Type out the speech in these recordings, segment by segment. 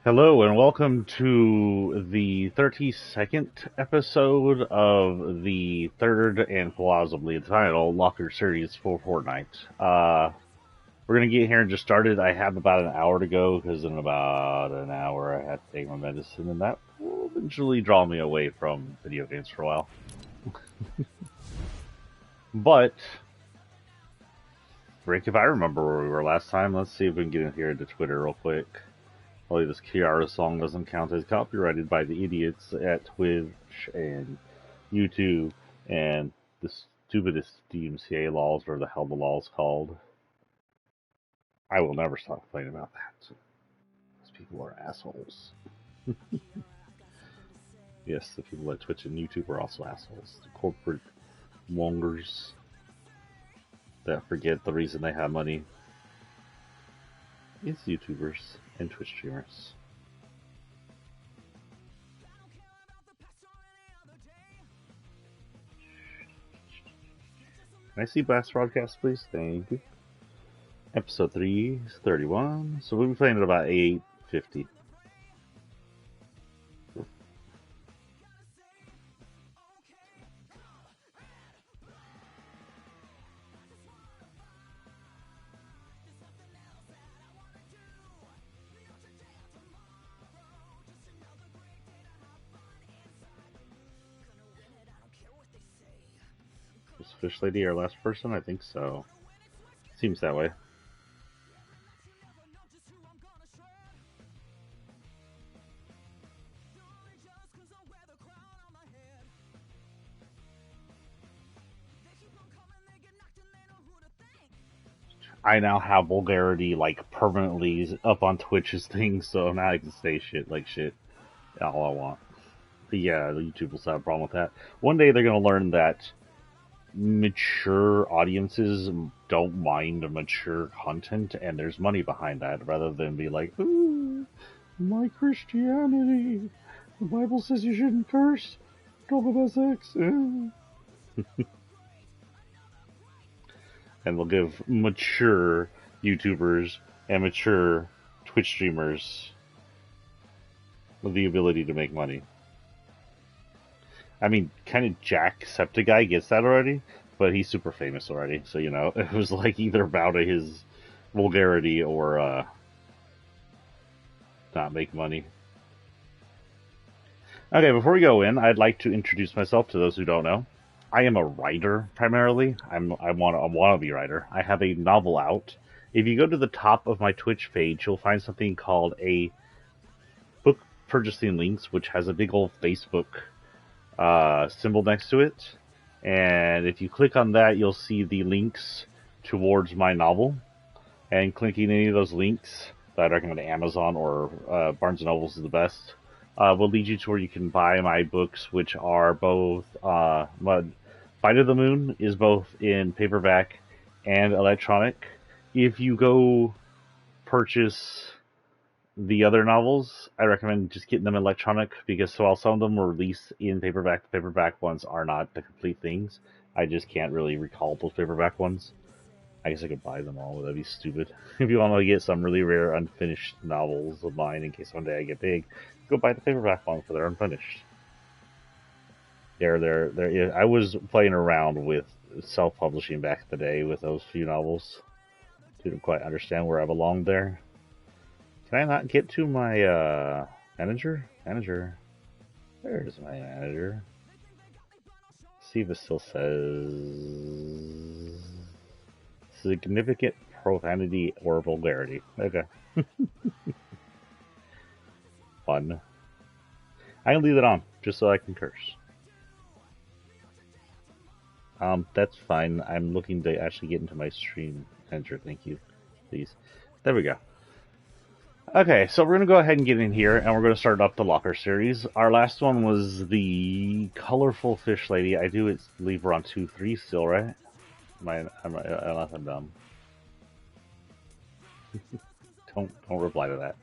Hello and welcome to the 32nd episode of the third and plausibly entitled Locker series for Fortnite. We're going to get here and just started. I have about an hour to go because in about an hour I have to take my medicine, and that will eventually draw me away from video games for a while. But, Rick, if I remember where we were last time, let's see if we can get in here to Twitter real quick. Probably this Kiara song doesn't count as copyrighted by the idiots at Twitch and YouTube and the stupidest DMCA laws, or the hell the law's called. I will never stop complaining about that. Those people are assholes. Yes, the people at Twitch and YouTube are also assholes. The corporate mongers that forget the reason they have money is YouTubers and Twitch streamers. Can I see Blast Broadcast, please? Thank you. Episode 331. So we'll be playing at about 8:50. Was Fish Lady our last person? I think so. Seems that way. I now have vulgarity like permanently up on Twitch's thing, so now I can say shit like shit all I want. But yeah, the YouTube will have a problem with that. One day they're gonna learn that mature audiences don't mind mature content, and there's money behind that, rather than be like, ooh, my Christianity. The Bible says you shouldn't curse. Don't have sex. And they'll give mature YouTubers and mature Twitch streamers the ability to make money. I mean, kind of Jacksepticeye gets that already, but he's super famous already. So, you know, it was like either bow to his vulgarity or not make money. Okay, before we go in, I'd like to introduce myself to those who don't know. I am a writer primarily. I'm a wannabe writer. I have a novel out. If you go to the top of my Twitch page, you'll find something called a book purchasing links, which has a big old Facebook symbol next to it. And if you click on that, you'll see the links towards my novel. And clicking any of those links that I'd recommend Amazon or Barnes & Nobles is the best. Will lead you to where you can buy my books, which are both Fight of the Moon is both in paperback and electronic. If you go purchase the other novels, I recommend just getting them electronic, because while some of them were released in paperback, the paperback ones are not the complete things. I just can't really recall those paperback ones. I guess I could buy them all, but that'd be stupid. If you want to get some really rare unfinished novels of mine in case one day I get big, go buy the paperback ones for they're unfinished. I was playing around with self-publishing back in the day with those few novels. Didn't quite understand where I belonged there. Can I not get to my manager? Manager. There's my manager. See if it still says significant profanity or vulgarity. Okay. Fun. I can leave it on just so I can curse. That's fine. I'm looking to actually get into my stream manager. Thank you. Please. There we go. Okay, so we're going to go ahead and get in here, and we're going to start up the Locker series. Our last one was the Colorful Fish Lady. I do believe we're on 2-3 still, right? Unless I'm dumb. Don't reply to that.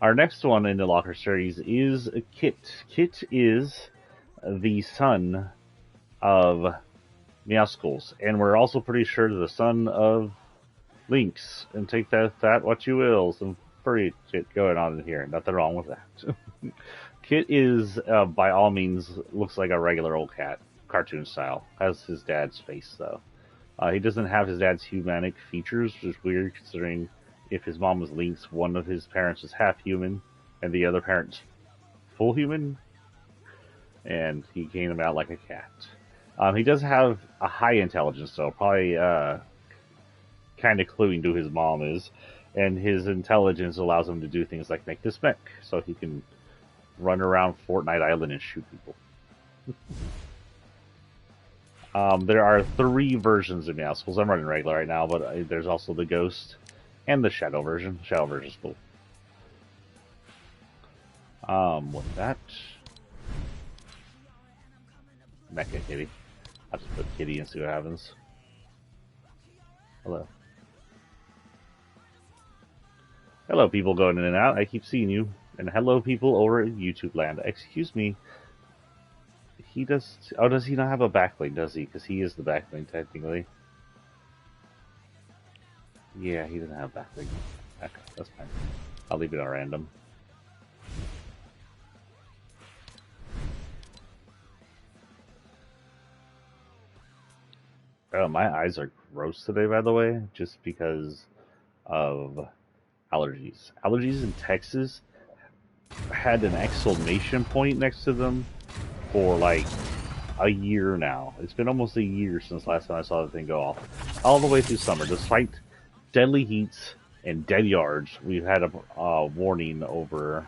Our next one in the Locker series is Kit. Kit is the son of Meowscles, and we're also pretty sure the son of Lynx. And take that what you will. Some furry shit going on in here. Nothing wrong with that. Kit is, by all means, looks like a regular old cat, cartoon style. Has his dad's face, though. He doesn't have his dad's humanic features, which is weird considering if his mom was Lynx, one of his parents is half human, and the other parent's full human, and he came out like a cat. He does have a high intelligence, though, probably kind of cluing to who his mom is, and his intelligence allows him to do things like make this mech, so he can run around Fortnite Island and shoot people. There are 3 versions of Meowscles. I'm running regular right now, but there's also the Ghost and the Shadow version. The Shadow version is cool. With that, Mecha Kitty. I'll just put Kitty and see what happens. Hello. Hello, people going in and out. I keep seeing you. And hello, people over in YouTube land. Excuse me. He does... Oh, does he not have a backbling, does he? Because he is the backbling, technically. Yeah, he doesn't have backbling. Okay, that's fine. I'll leave it at random. Oh, my eyes are gross today, by the way, just because of allergies. Allergies in Texas had an exclamation point next to them for like a year now. It's been almost a year since last time I saw the thing go off. All the way through summer, despite deadly heats and dead yards, we've had a warning over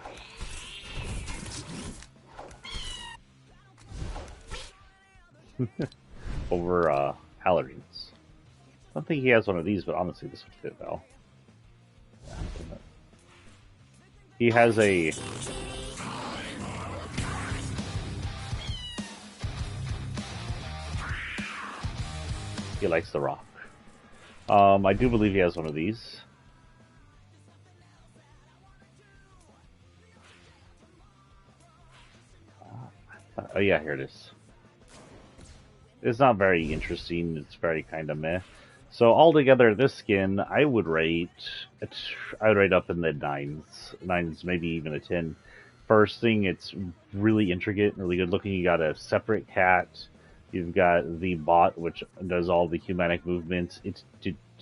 over allergens. I don't think he has one of these, but honestly, this would fit well. He has a... He likes the rock. I do believe he has one of these. Oh yeah, here it is. It's not very interesting. It's very kind of meh. So altogether, this skin I would rate up in the 9s, maybe even a 10. First thing, it's really intricate and really good looking. You got a separate cat. You've got the bot, which does all the humanic movements. It's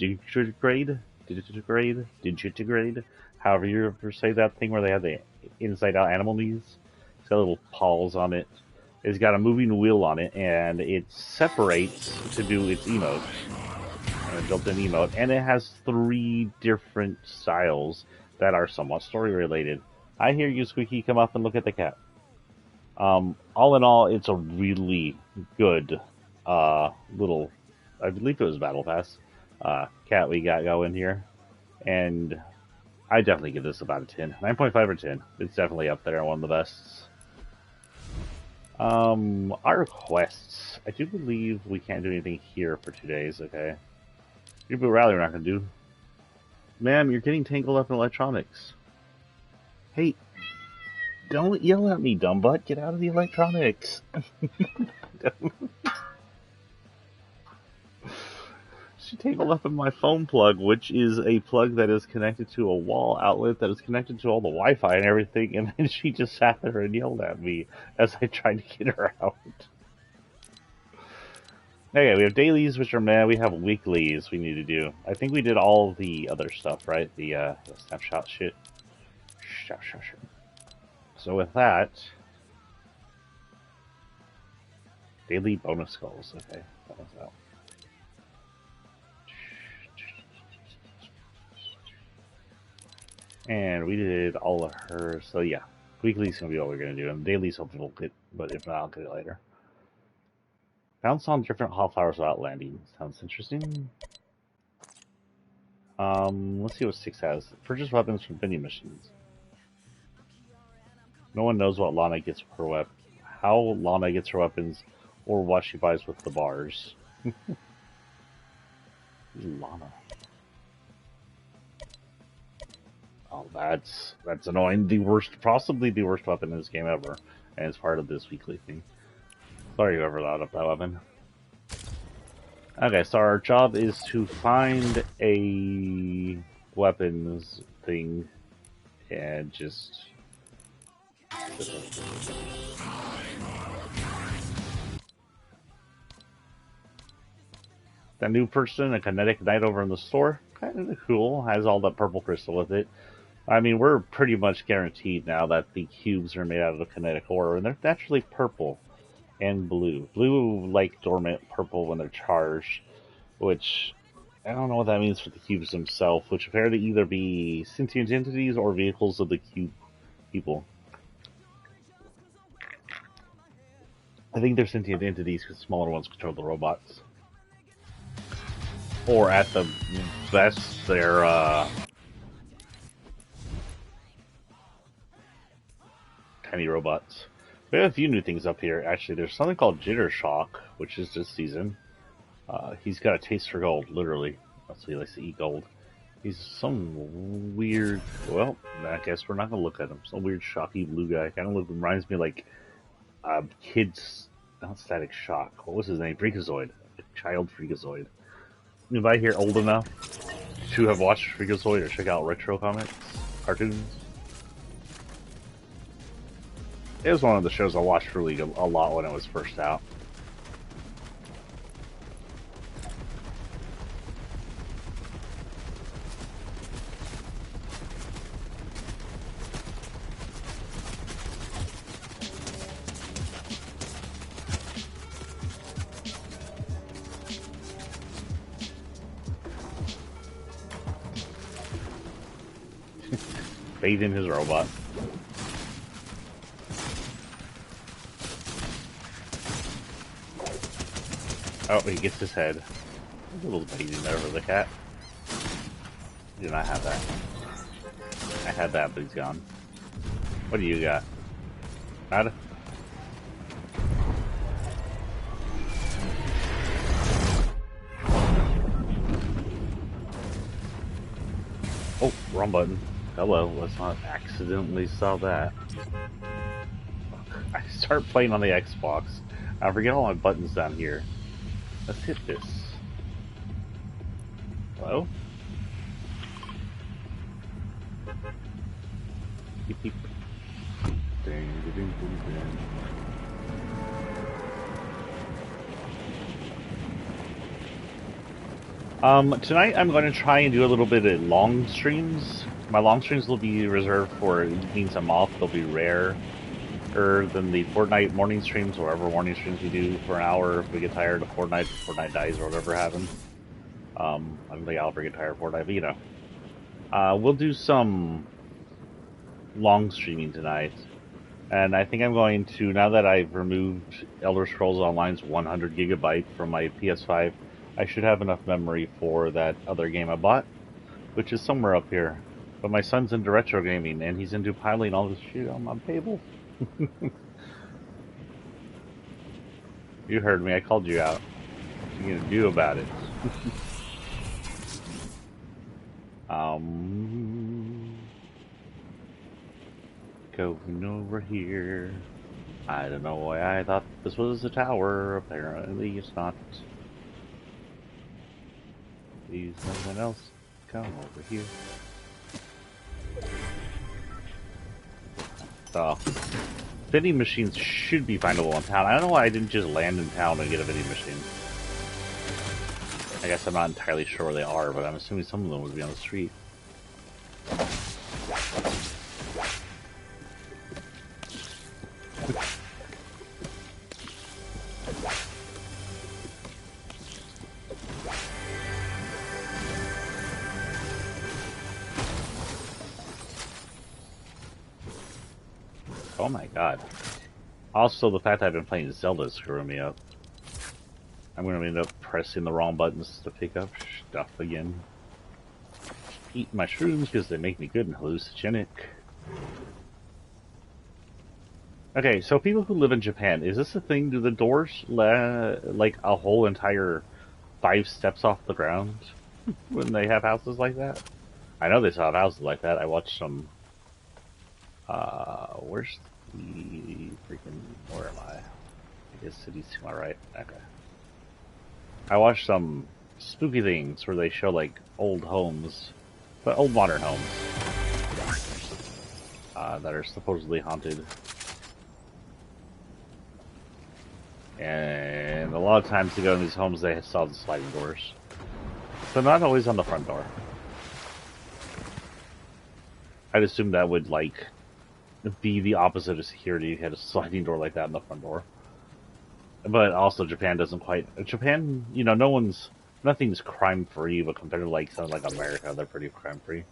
digitigrade, however you ever say that thing where they have the inside-out animal knees. It's got little paws on it. It's got a moving wheel on it, and it separates to do its emote. A built-in emote, and it has 3 different styles that are somewhat story-related. I hear you, Squeaky. Come up and look at the cat. All in all, it's a really good little, I believe it was Battle Pass, cat we got going here. And I definitely give this about a 10. 9.5 or 10. It's definitely up there, one of the best. Our quests. I do believe we can't do anything here for 2 days, okay? Reboot Rally we're not going to do. Ma'am, you're getting tangled up in electronics. Hey, don't yell at me, dumb butt. Get out of the electronics. She tangled up in my phone plug, which is a plug that is connected to a wall outlet that is connected to all the Wi-Fi and everything, and then she just sat there and yelled at me as I tried to get her out. Okay, we have dailies, which are meh. We have weeklies we need to do. I think we did all the other stuff, right? The snapshot shit. So with that, daily bonus skulls. Okay, that one's out. And we did all of her. So yeah, weekly's gonna be all we're gonna do, and dailies hopefully we'll get, but if not, I'll get it later. Bounce on different hot flowers without landing. Sounds interesting. Let's see what 6 has. Purchase weapons from vending machines. No one knows what Lana gets her weapon, how Lana gets her weapons, or what she buys with the bars. Lana. Oh, that's annoying. The worst, possibly the worst weapon in this game ever, and it's part of this weekly thing. Sorry whoever loud up that weapon. Okay, so our job is to find a weapons thing and just... That new person, a kinetic knight over in the store, kind of cool. Has all that purple crystal with it. I mean, we're pretty much guaranteed now that the cubes are made out of the kinetic ore, and they're naturally purple and blue. Blue, like dormant, purple when they're charged, which I don't know what that means for the cubes themselves, which appear to either be sentient entities or vehicles of the cube people. I think they're sentient entities because smaller ones control the robots. Or at the best, they're tiny robots. We have a few new things up here. Actually, there's something called Jitter Shock, which is this season. He's got a taste for gold, literally. That's what he likes to eat gold. He's some weird... Well, I guess we're not going to look at him. Some weird, shocky blue guy. Kind of reminds me of, like, kid's... Not Static Shock. What was his name? Freakazoid. Child Freakazoid. Anybody here old enough to have watched Freakazoid or check out retro comics? Cartoons? It was one of the shows I watched really a lot when it was first out. Bathing his robot. Oh, he gets his head. There's a little bathing there for the cat. Do not have that. I had that, but he's gone. What do you got? Nada? Oh, wrong button. Hello, let's not accidentally sell that. I start playing on the Xbox. I forget all my buttons down here. Let's hit this. Hello? Beep, beep. Ding, ding, ding, ding. Tonight I'm going to try and do a little bit of long streams. My long streams will be reserved for evenings I'm off. They'll be rarer than the Fortnite morning streams, or whatever morning streams we do for an hour if we get tired of Fortnite, if Fortnite dies or whatever happens. I don't think I'll ever get tired of Fortnite, but you know. We'll do some long streaming tonight. And I think I'm going to, now that I've removed Elder Scrolls Online's 100 gigabyte from my PS5, I should have enough memory for that other game I bought, which is somewhere up here. But my son's into retro gaming, and he's into piling all this shit on my table. You heard me, I called you out. What are you gonna do about it? Going over here. I don't know why I thought this was a tower. Apparently it's not. Please, no one else come over here. So, vending machines should be findable in town. I don't know why I didn't just land in town and get a vending machine. I guess I'm not entirely sure where they are, but I'm assuming some of them would be on the street. Oh my god. Also, the fact that I've been playing Zelda is screwing me up. I'm going to end up pressing the wrong buttons to pick up stuff again. Eat my shrooms because they make me good and hallucinogenic. Okay, so people who live in Japan, is this a thing? Do the doors like a whole entire 5 steps off the ground when they have houses like that? I know they still have houses like that. I watched some... where's the freaking... Where am I? I guess city's to my right. Okay. I watched some spooky things where they show like old homes, but old modern homes. that are supposedly haunted. And a lot of times to go in these homes, they saw the sliding doors. So not always on the front door. I'd assume that would, like, be the opposite of security. You had a sliding door like that in the front door. But also Japan doesn't quite... Japan, you know, nothing's crime-free, but compared to, like, something like America, they're pretty crime-free.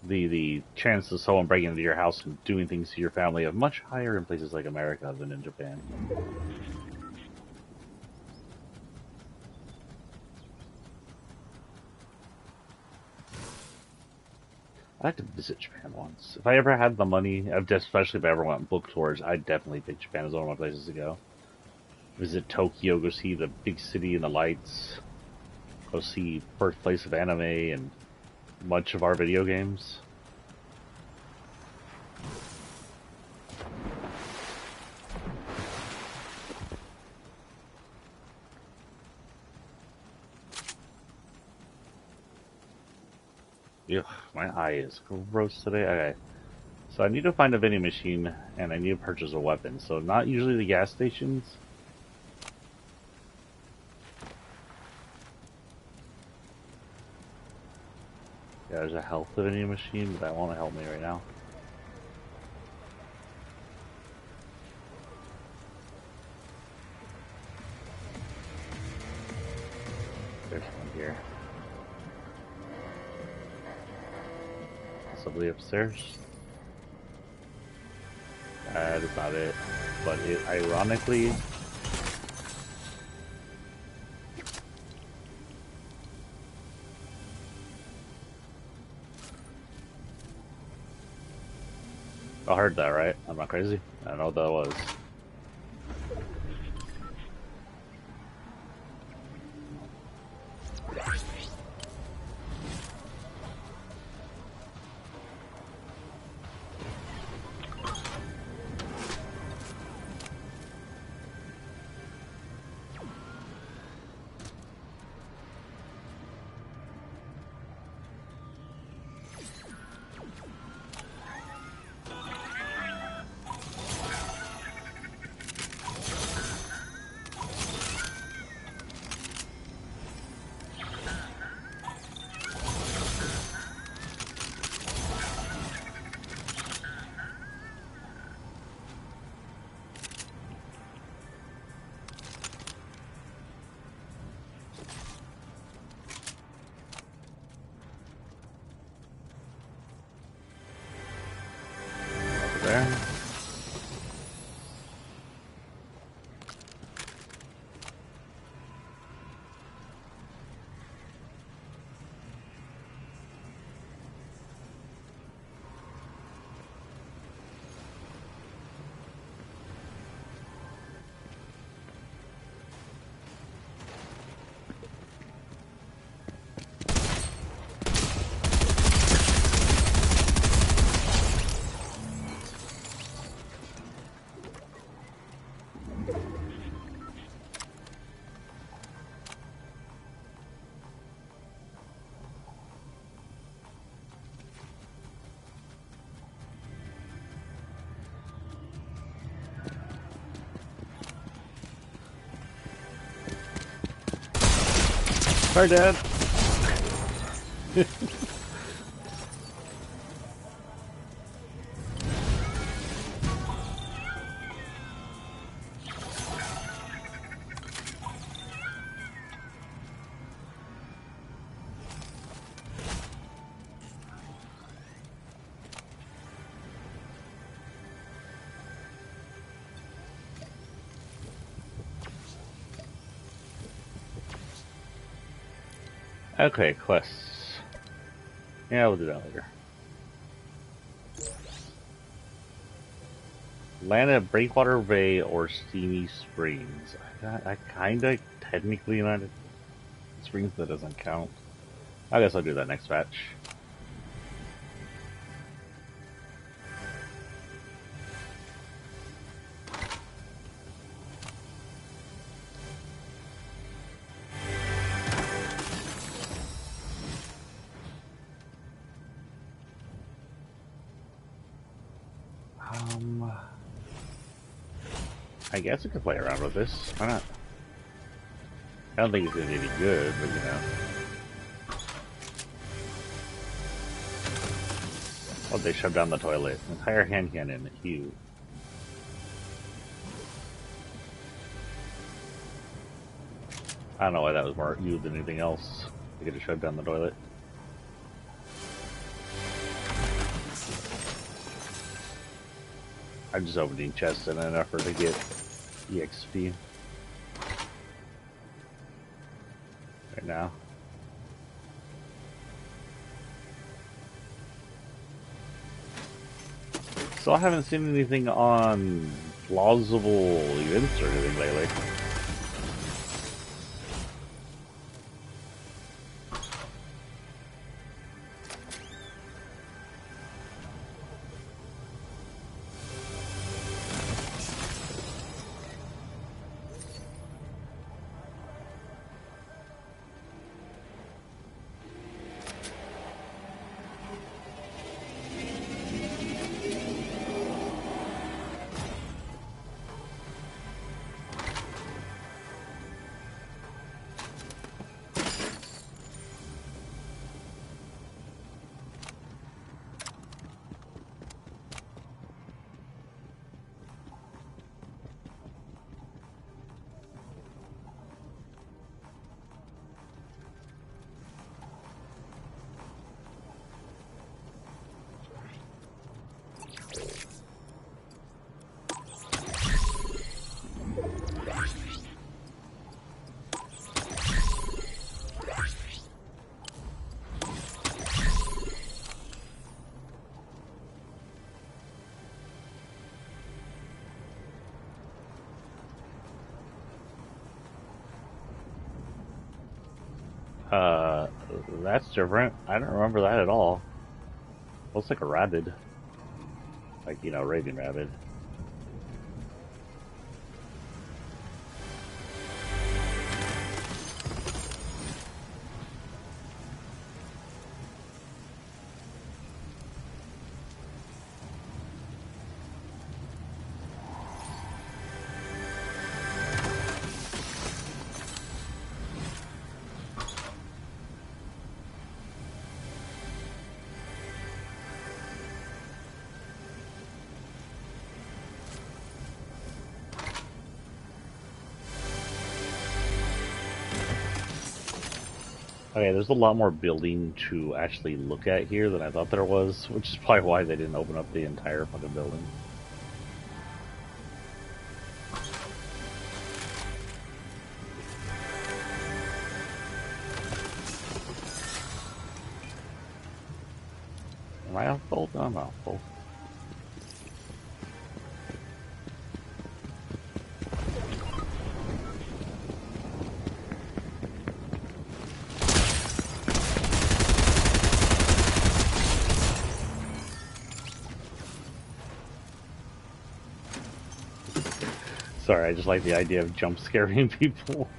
The chance of someone breaking into your house and doing things to your family are much higher in places like America than in Japan. I'd like to visit Japan once. If I ever had the money, especially if I ever went on book tours, I'd definitely pick Japan as one of my places to go. Visit Tokyo, go see the big city and the lights, go see birthplace of anime and much of our video games. Ugh, my eye is gross today. Okay. So I need to find a vending machine, and I need to purchase a weapon. So not usually the gas stations. Yeah, there's a health vending machine, but that won't help me right now. There's one here. Possibly upstairs. That is not it. But it ironically... I heard that, right? I'm not crazy. I don't know what that was. There. Sorry, Dad. Okay, quests. Yeah, we'll do that later. Land at Breakwater Bay or Steamy Springs. I kinda technically landed Springs, that doesn't count. I guess I'll do that next batch. I guess I could play around with this. Why not? I don't think it's gonna be any good, but you know. Oh, they shoved down the toilet. Entire hand cannon. Ew. I don't know why that was more ew than anything else. They could have shoved down the toilet. I'm just opening chests in an effort to get EXP. Right now. So I haven't seen anything on plausible events or anything lately. That's different. I don't remember that at all. Looks like a rabbit. Like, you know, Raven Rabbit. Okay, there's a lot more building to actually look at here than I thought there was, which is probably why they didn't open up the entire fucking building. Am I off full? No, I'm off full. Sorry, I just like the idea of jump scaring people.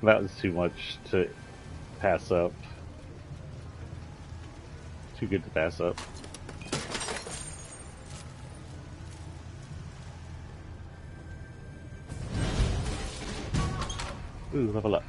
That was too much to pass up. Too good to pass up. Ooh, level up.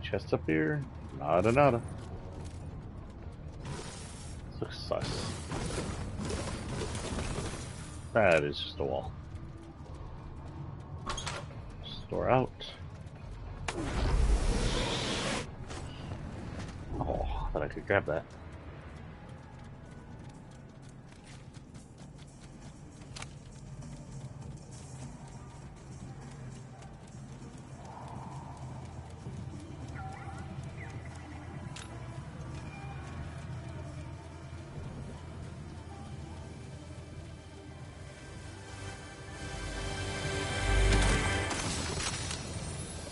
Chest up here? Nada, nada. This looks sus. That is just a wall. Store out. Oh, I thought I could grab that.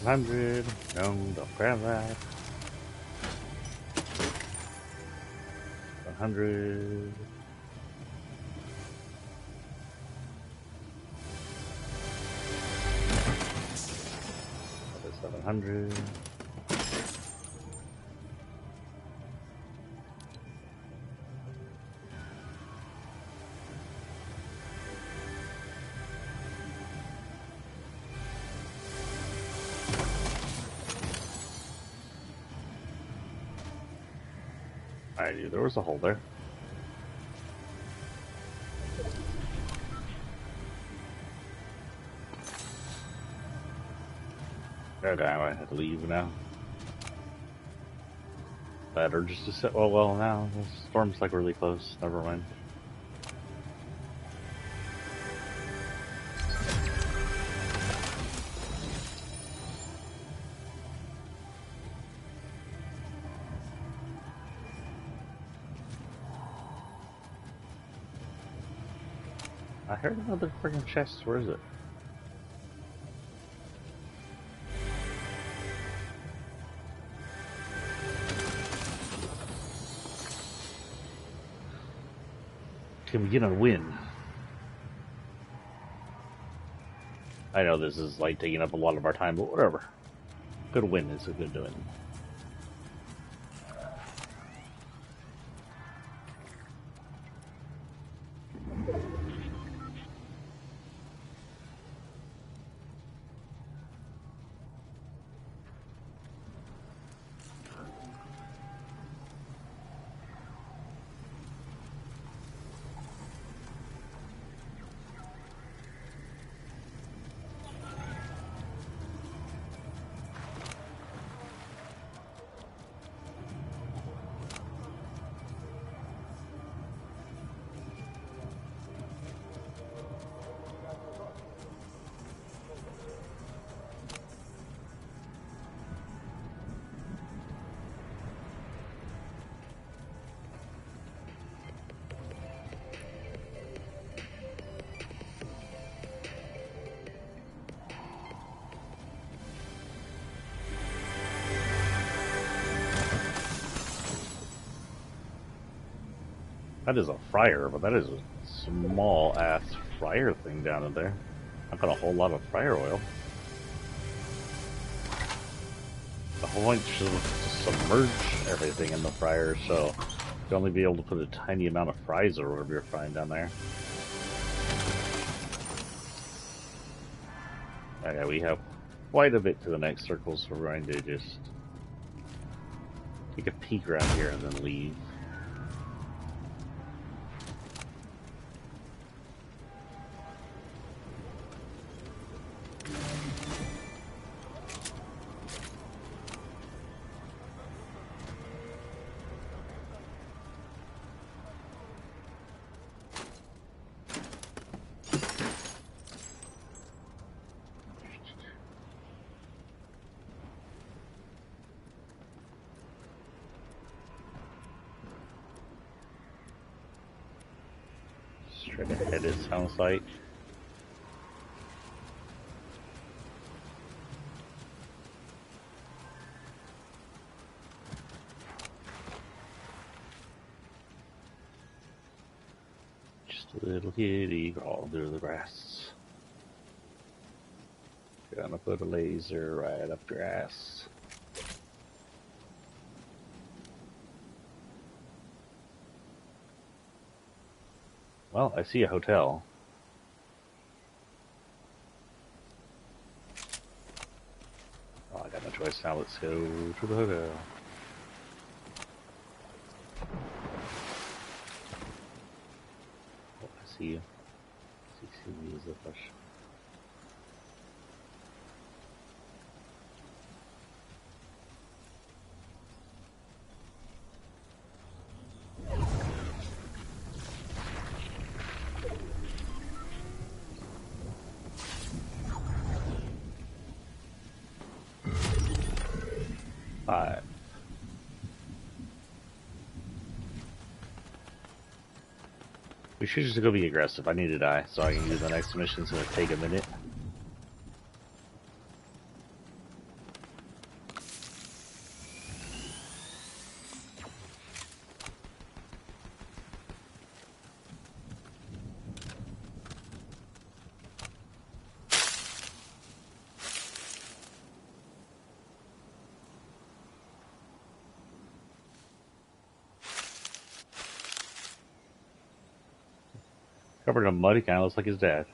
$100. No, don't grab that. 100. 700. I knew there was a hole there. Okay, I might have to leave now. Better just to sit. Well, now the storm's like really close. Never mind. I heard another friggin' chest. Where is it? Can we get a win? I know this is like taking up a lot of our time, but whatever. Good win is a good win. That is a fryer, but that is a small ass fryer thing down in there. I've got a whole lot of fryer oil. The whole point is to submerge everything in the fryer, so you'll only be able to put a tiny amount of fries or whatever you're frying down there. Okay, we have quite a bit to the next circle, so we're going to just take a peek around here and then leave. Straight ahead, it sounds like. Just a little kitty crawling through the grass. Gonna put a laser right up your ass. Well, I see a hotel. Oh, I got no choice now. Let's go to the hotel. Oh, I see you. CCD is a question. Five. We should just go be aggressive. I need to die, so I can do the next mission. It's gonna take a minute. Covered in mud, he kind of looks like his dad.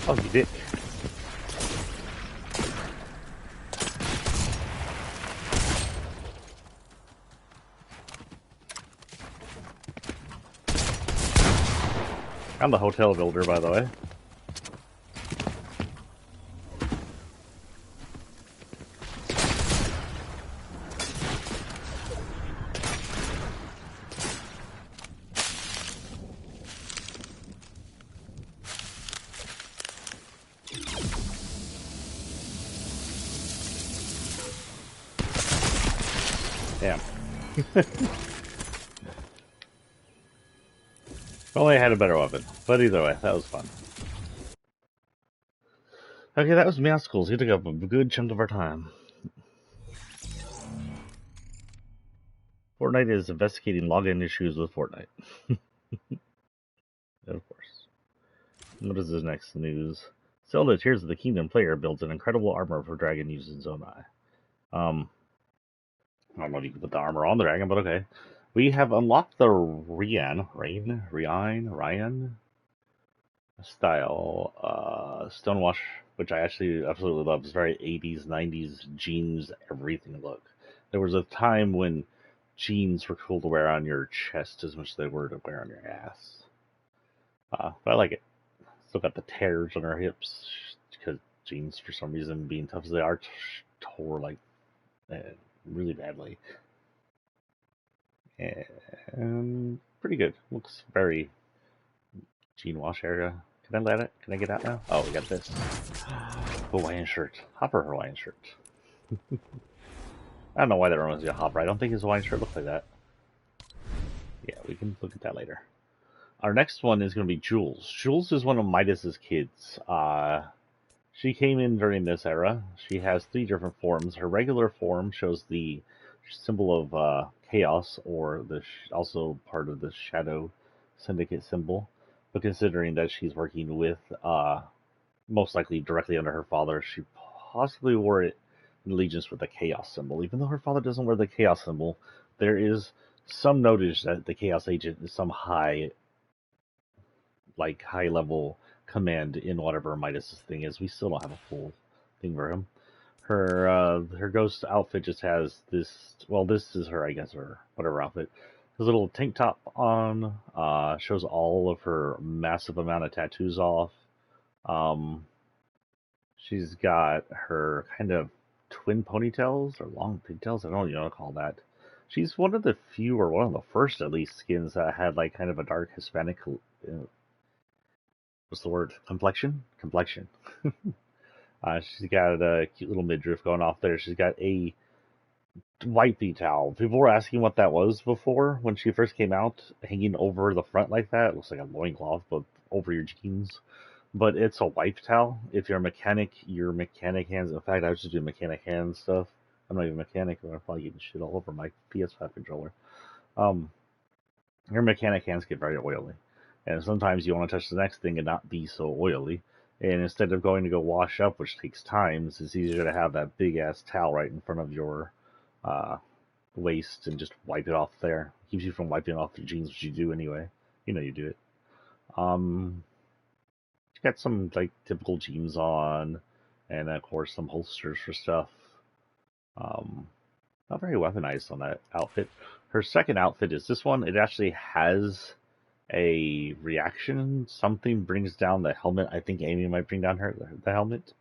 Oh, you dick. I'm the hotel builder, by the way. Damn. Only I had a better weapon. But either way, that was fun. Okay, that was Meowscles. He took up a good chunk of our time. Fortnite is investigating login issues with Fortnite. Of course. What is this next news? Zelda Tears of the Kingdom player builds an incredible armor for dragon using Zonai. I don't know if you can put the armor on the dragon, but okay. We have unlocked the Ryan style stonewash, which I actually absolutely love. It's very 80s, 90s jeans, everything look. There was a time when jeans were cool to wear on your chest as much as they were to wear on your ass. But I like it. Still got the tears on her hips because jeans for some reason, being tough as they are, tore like really badly. And pretty good. Looks very jean wash area. Can I let it? Can I get out now? Oh, we got this. Hawaiian shirt. Hopper Hawaiian shirt. I don't know why that reminds me of Hopper. I don't think his Hawaiian shirt looks like that. Yeah, we can look at that later. Our next one is going to be Jules. Jules is one of Midas's kids. She came in during this era. She has 3 different forms. Her regular form shows the symbol of chaos, or also part of the Shadow Syndicate symbol. But considering that she's working with, most likely directly under her father, she possibly wore it in allegiance with the chaos symbol. Even though her father doesn't wear the chaos symbol, there is some notice that the chaos agent is some high level command in whatever Midas's thing is. We still don't have a full thing for him. Her ghost outfit just has this. Well, this is her, I guess, or whatever outfit. This little tank top on. Shows all of her massive amount of tattoos off. She's got her kind of twin ponytails or long pigtails. I don't know what you want to call that. She's one of the few, or one of the first at least, skins that had like kind of a dark Hispanic. What's the word? Complexion. She's got a cute little midriff going off there. She's got a white bee towel. People were asking what that was before when she first came out, hanging over the front like that. It looks like a loincloth, but over your jeans. But it's a wipe towel. If you're a mechanic, your mechanic hands. In fact, I was just doing mechanic hand stuff. I'm not even a mechanic. I'm probably getting shit all over my PS5 controller. Your mechanic hands get very oily. And sometimes you want to touch the next thing and not be so oily. And instead of going to go wash up, which takes time, it's easier to have that big ass towel right in front of your waist and just wipe it off there. It keeps you from wiping off your jeans, which you do anyway. You know you do it. Got some like typical jeans on, and of course some holsters for stuff. Not very weaponized on that outfit. Her second outfit is this one. It actually has a reaction. Something brings down the helmet. I think Amy might bring down the helmet.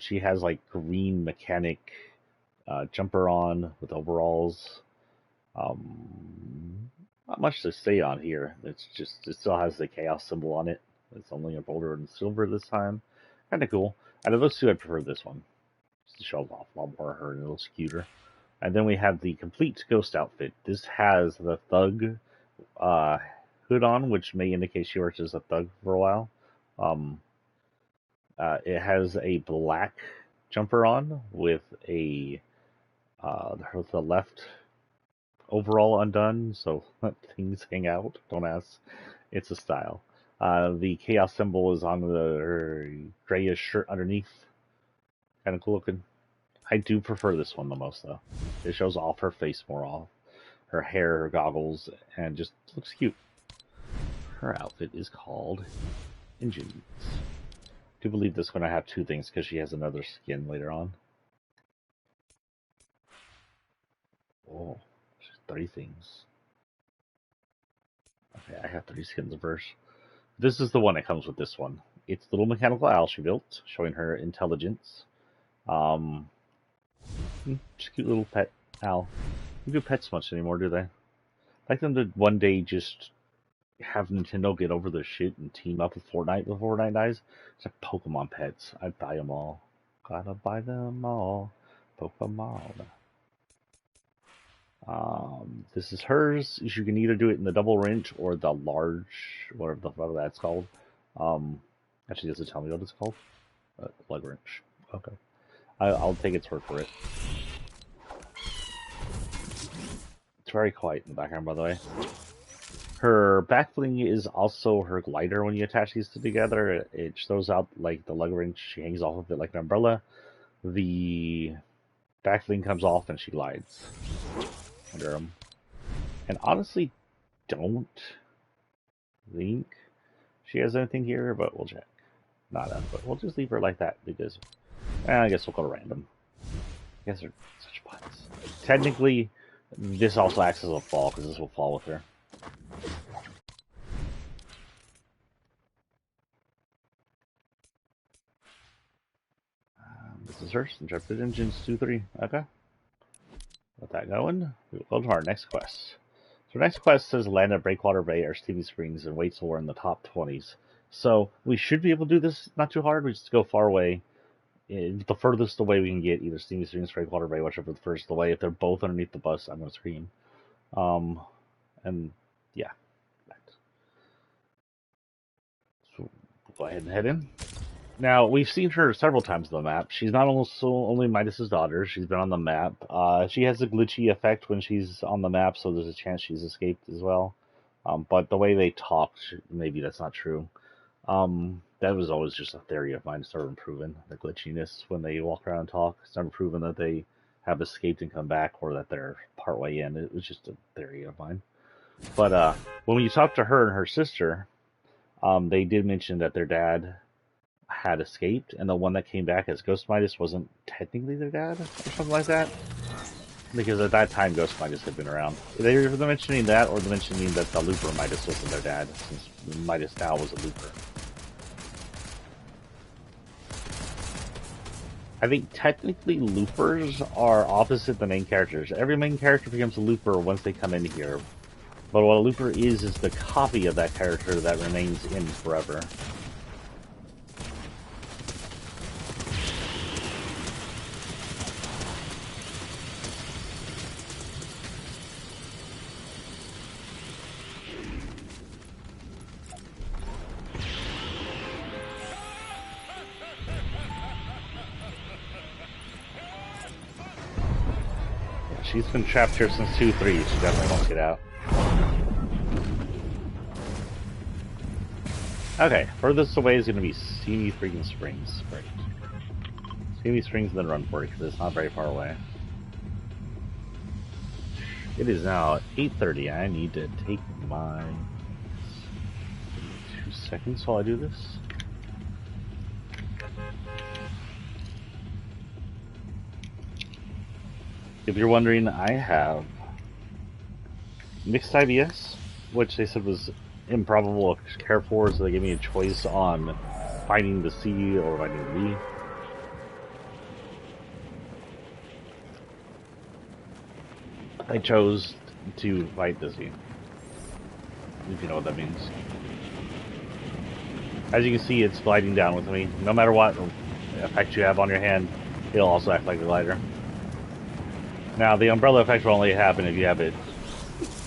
She has like green mechanic jumper on with overalls. Not much to say on here. It's just, it still has the chaos symbol on it. It's only a boulder and silver this time. Kind of cool. Out of those two, I prefer this one. Just to show off a lot more her little scooter. And then we have the complete ghost outfit. This has the thug hood on, which may indicate she works as a thug for a while. It has a black jumper on with the left overall undone, so things hang out. Don't ask. It's a style. The chaos symbol is on the grayish shirt underneath. Kind of cool looking. I do prefer this one the most, though. It shows off her face more off. Her hair, her goggles, and just looks cute. Her outfit is called Engines. I do believe this is going to have 2 things because she has another skin later on. Oh, she's 3 things. Okay, I have 3 skins first. This is the one that comes with this one. It's the little mechanical owl she built, showing her intelligence. Just cute little pet owl. Don't do pets much anymore, do they? I'd like them to one day just have Nintendo get over their shit and team up with Fortnite before Fortnite dies. It's like Pokemon pets. I'd buy them all. Gotta buy them all. Pokemon. This is hers. You can either do it in the double wrench or the large, whatever the fuck that's called. Actually, doesn't tell me what it's called. Lug wrench. Okay. I'll take its word for it. It's very quiet in the background, by the way. Her back bling is also her glider when you attach these two together. It throws out like the lug wrench. She hangs off of it like an umbrella. The back bling comes off and she glides under them. And honestly, don't think she has anything here, but we'll check. Nada, but we'll just leave her like that because I guess we'll go random. I guess they're such butts. Technically, this also acts as a fall because this will fall with her. This is hers. Intrepid Engines 2-3. Okay. Got that going. We'll go to our next quest. So our next quest says land at Breakwater Bay or Stevie Springs and wait till we're in the top 20s. So we should be able to do this not too hard. We just go far away. The furthest away we can get, either Stevie Springs, Breakwater Bay, whichever the furthest away. If they're both underneath the bus, I'm going to scream. And yeah. So we'll go ahead and head in. Now, we've seen her several times on the map. She's not only Midas's daughter, she's been on the map. She has a glitchy effect when she's on the map, so there's a chance she's escaped as well. But the way they talk, maybe that's not true. That was always just a theory of mine. It's never proven, the glitchiness when they walk around and talk. It's never proven that they have escaped and come back or that they're partway in. It was just a theory of mine. But when you talk to her and her sister, they did mention that their dad had escaped, and the one that came back as Ghost Midas wasn't technically their dad, or something like that. Because at that time, Ghost Midas had been around. They were mentioning that, or mentioning that the Looper Midas wasn't their dad, since Midas now was a Looper. I think technically Loopers are opposite the main characters. Every main character becomes a Looper once they come in here. But what a Looper is the copy of that character that remains in forever. She's been trapped here since 2-3. She definitely won't get out. Okay, furthest away is going to be Steamy freaking Springs. Great. Steamy Springs and then run for it, because it's not very far away. It is now 8:30. I need to take my... 2 seconds while I do this. If you're wondering, I have mixed IBS, which they said was improbable to care for, so they gave me a choice on fighting the C or fighting the B. I chose to fight the C, if you know what that means. As you can see, it's gliding down with me. No matter what effect you have on your hand, it'll also act like a glider. Now, the umbrella effect will only happen if you have it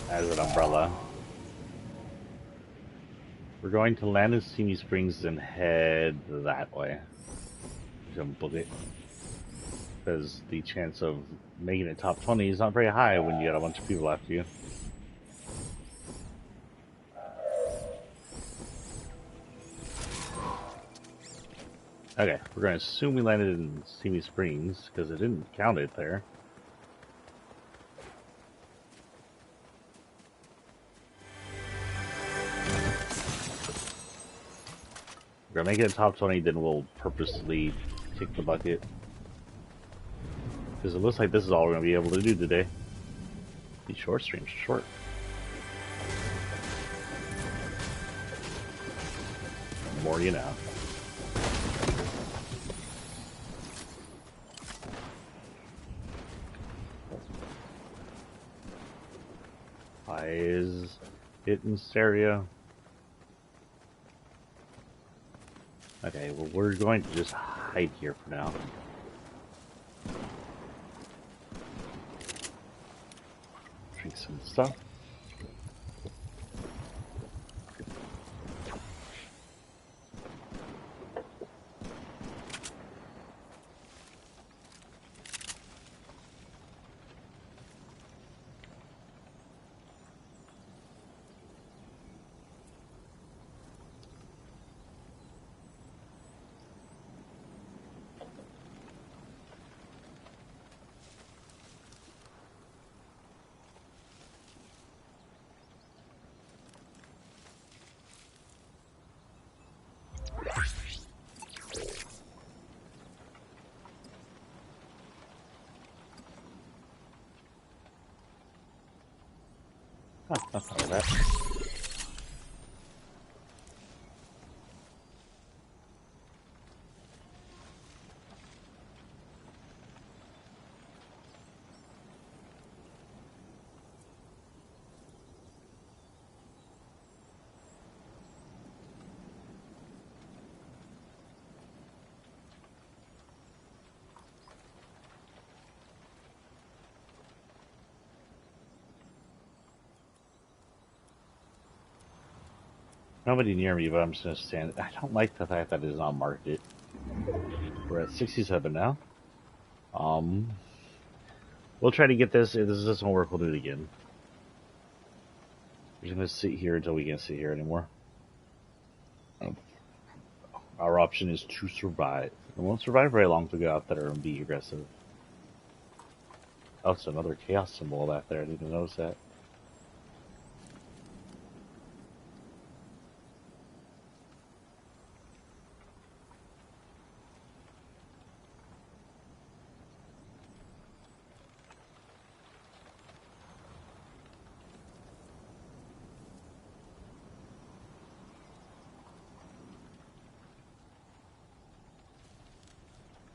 as an umbrella. We're going to land in Steamy Springs and head that way. Jump book it. Because the chance of making it top 20 is not very high when you got a bunch of people after you. Okay, we're going to assume we landed in Steamy Springs, because it didn't count it there. We're gonna make it a top 20, then we'll purposely kick the bucket. Because it looks like this is all we're gonna be able to do today. These short streams are short. The more you know. Why is it in stereo? Okay, well, we're going to just hide here for now. Drink some stuff. Oh, that's not bad. Nobody near me, but I'm just gonna stand. I don't like the fact that it is on market. We're at 67 now. Um, we'll try to get this. If this doesn't work, we'll do it again. We're just gonna sit here until we can't sit here anymore. Our option is to survive. We won't survive very long to go out there and be aggressive. Oh, it's another chaos symbol out there. I didn't even notice that.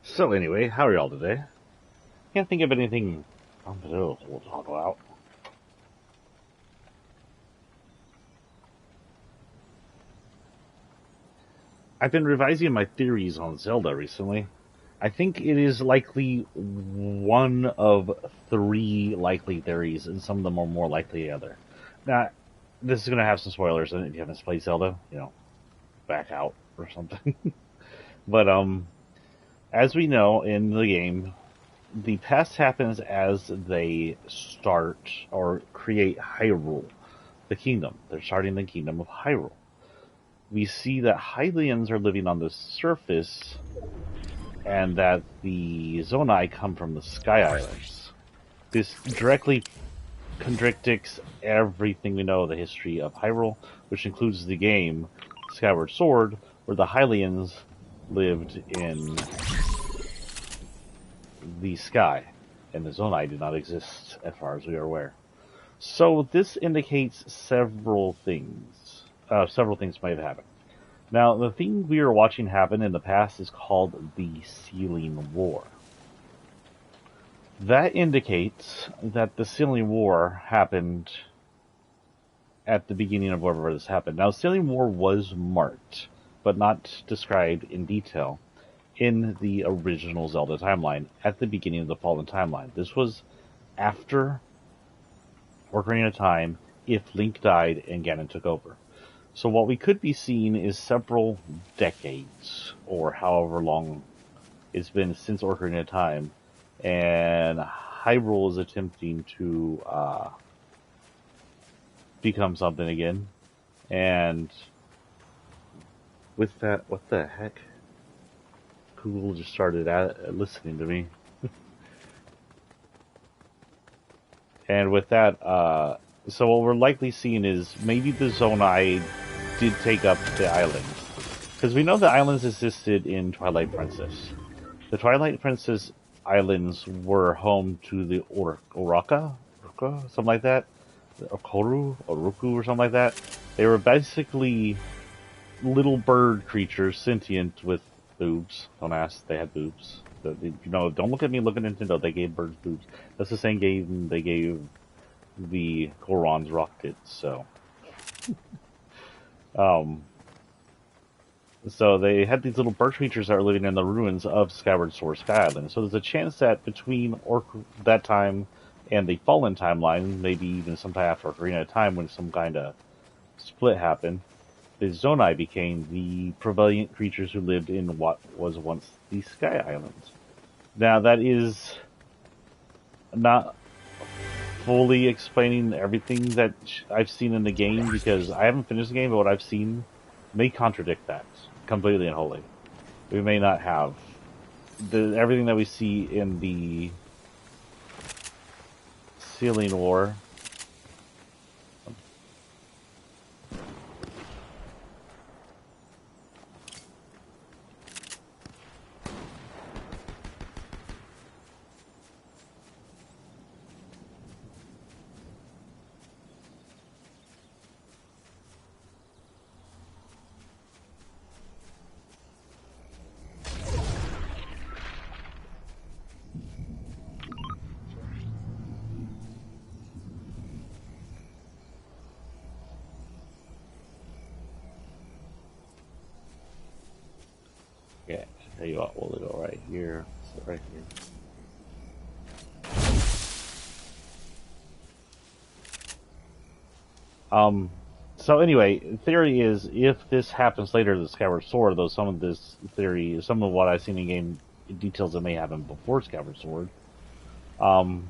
So anyway, how are y'all today? Can't think of anything we'll talk about. I've been revising my theories on Zelda recently. I think it is likely one of three likely theories, and some of them are more likely the other. Now, this is going to have some spoilers in it if you haven't played Zelda, back out or something. But, as we know in the game, the past happens as they start or create Hyrule, the kingdom. They're starting the kingdom of Hyrule. We see that Hylians are living on the surface, and that the Zonai come from the Sky Islands. This directly contradicts everything we know of the history of Hyrule, which includes the game Skyward Sword, where the Hylians lived in the sky, and the Zonai did not exist as far as we are aware. So this indicates several things. Several things might have happened. Now, the thing we are watching happen in the past is called the Sealing War. That indicates that the Sealing War happened at the beginning of wherever this happened. Now, Sealing War was marked, but not described in detail, in the original Zelda timeline at the beginning of the Fallen timeline. This was after Ocarina of Time, if Link died and Ganon took over. So what we could be seeing is several decades, or however long it's been since Ocarina of Time, and Hyrule is attempting to become something again. And with that, what the heck? Google just started listening to me. And with that, so what we're likely seeing is maybe the Zonai did take up the islands. Because we know the islands existed in Twilight Princess. The Twilight Princess islands were home to the Oraka, something like that. Okoru, Oroku, or something like that. They were basically little bird creatures, sentient with boobs. Don't ask, they had boobs. Don't look at me, look at Nintendo. They gave birds boobs. That's the same game they gave the Gorons rockets. So, so they had these little bird creatures that were living in the ruins of Skyward Sword Sky Island. So there's a chance that between that time and the Fallen timeline, maybe even sometime after Ocarina of Time, when some kind of split happened, the Zonai became the prevalent creatures who lived in what was once the Sky Islands. Now, that is not fully explaining everything that I've seen in the game, because I haven't finished the game, but what I've seen may contradict that completely and wholly. We may not have everything that we see in the Sealing War. Yeah, I'll tell you what, we'll go right here. Right here. So anyway, theory is if this happens later to the Skyward Sword, though some of this theory, some of what I've seen in game details that may happen before Skyward Sword. In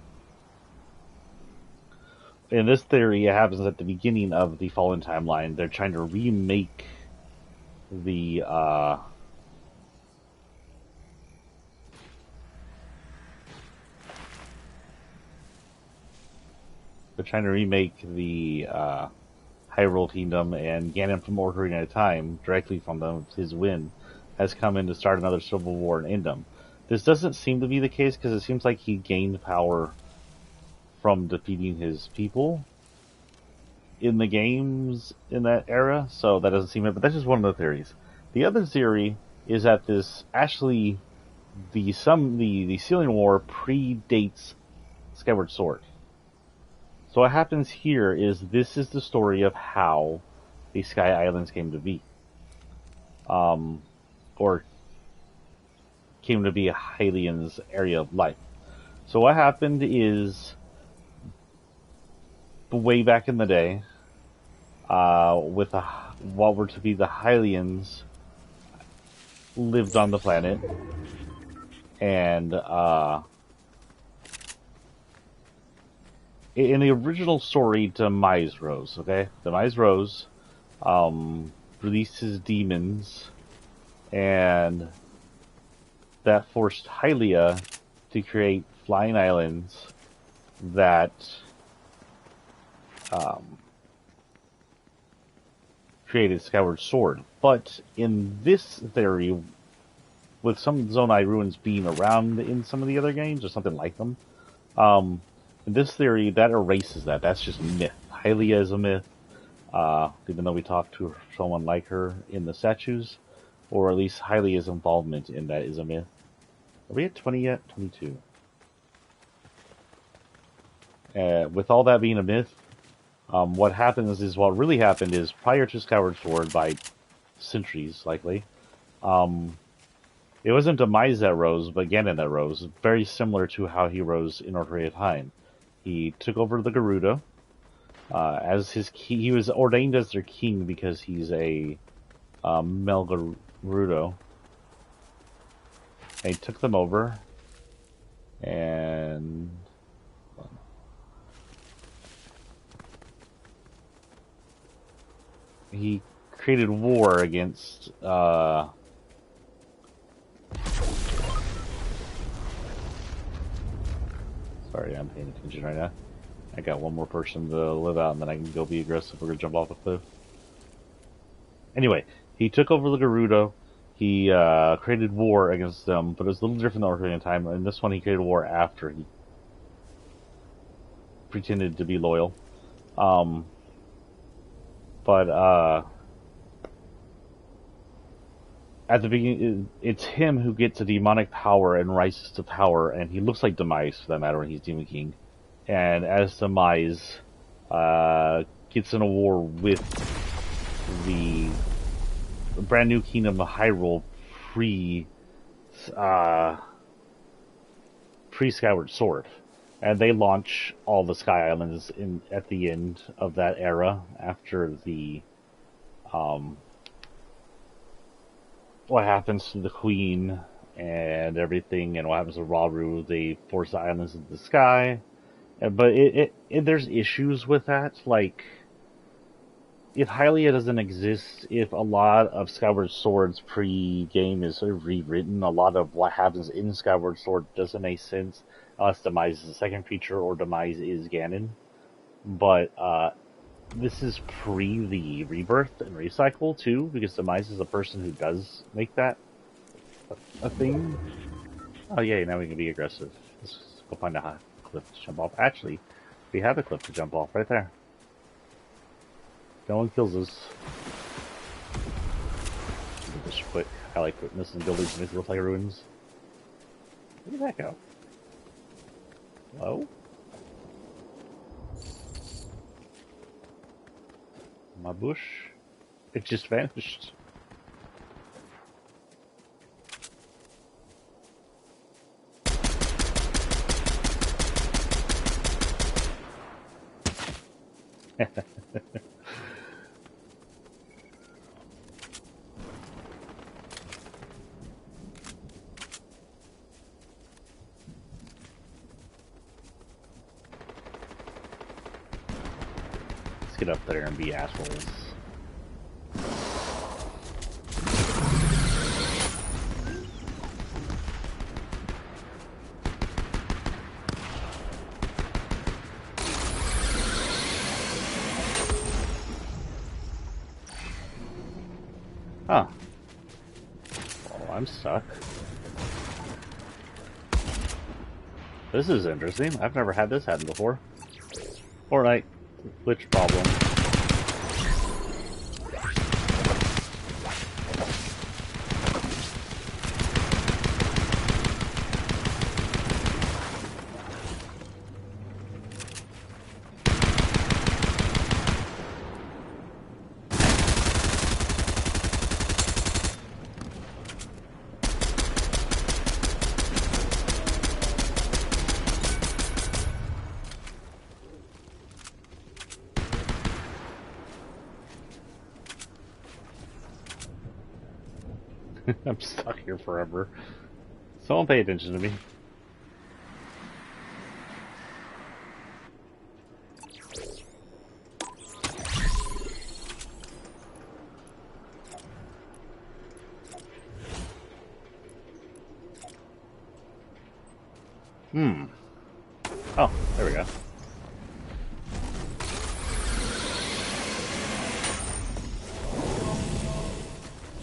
this theory, it happens at the beginning of the Fallen timeline. They're trying to remake the Hyrule Kingdom, and Ganon from Ocarina of Time, directly from his win, has come in to start another civil war and end them. This doesn't seem to be the case because it seems like he gained power from defeating his people in the games in that era, so that doesn't seem it. But that's just one of the theories. The other theory is that this actually the Sealing War predates Skyward Sword. So what happens here is this is the story of how the Sky Islands came to be. Or came to be a Hylian's area of life. So what happened is, way back in the day, with what were to be the Hylians lived on the planet, and in the original story, Demise rose. Okay, Demise rose, released his demons, and that forced Hylia to create flying islands that created Skyward Sword. But in this theory, with some Zonai ruins being around in some of the other games, or something like them, in this theory, that erases that. That's just myth. Hylia is a myth, even though we talked to someone like her in the statues, or at least Hylia's involvement in that is a myth. Are we at 20 yet? 22. With all that being a myth, what happens is, what really happened is, prior to Skyward Sword, by centuries likely, it wasn't Demise that rose, but Ganon that rose. Very similar to how he rose in Ocarina of Time. He took over the Gerudo as his king. He was ordained as their king because he's a male Gerudo. And he took them over, and he created war against sorry, I'm paying attention right now. I got one more person to live out, and then I can go be aggressive. We're gonna jump off a cliff. Anyway, he took over the Gerudo. He created war against them, but it was a little different than Ocarina of Time. In this one, he created war after he pretended to be loyal. At the beginning, it's him who gets a demonic power and rises to power, and he looks like Demise, for that matter, when he's Demon King. And as Demise gets in a war with the brand new kingdom of Hyrule pre-Skyward Sword. And they launch all the Sky Islands at the end of that era, after the what happens to the Queen and everything, and what happens to Rauru. They force the islands into the sky. But there's issues with that, like, if Hylia doesn't exist, if a lot of Skyward Sword's pre-game is sort of rewritten, a lot of what happens in Skyward Sword doesn't make sense, unless Demise is the second feature, or Demise is Ganon. But, this is pre the rebirth and recycle, too, because Demise is a person who does make that a thing. Oh yay, now we can be aggressive. Let's go find a high cliff to jump off. Actually, we have a cliff to jump off right there. No one kills us. Just quick. I like putting this in buildings to make it look like ruins. Where did that go? Hello? My bush? It just vanished. get up there and be assholes. Huh. Oh, I'm stuck. This is interesting. I've never had this happen before. Fortnite. Glitch problem. I'm stuck here forever. Someone pay attention to me. Oh, there we go.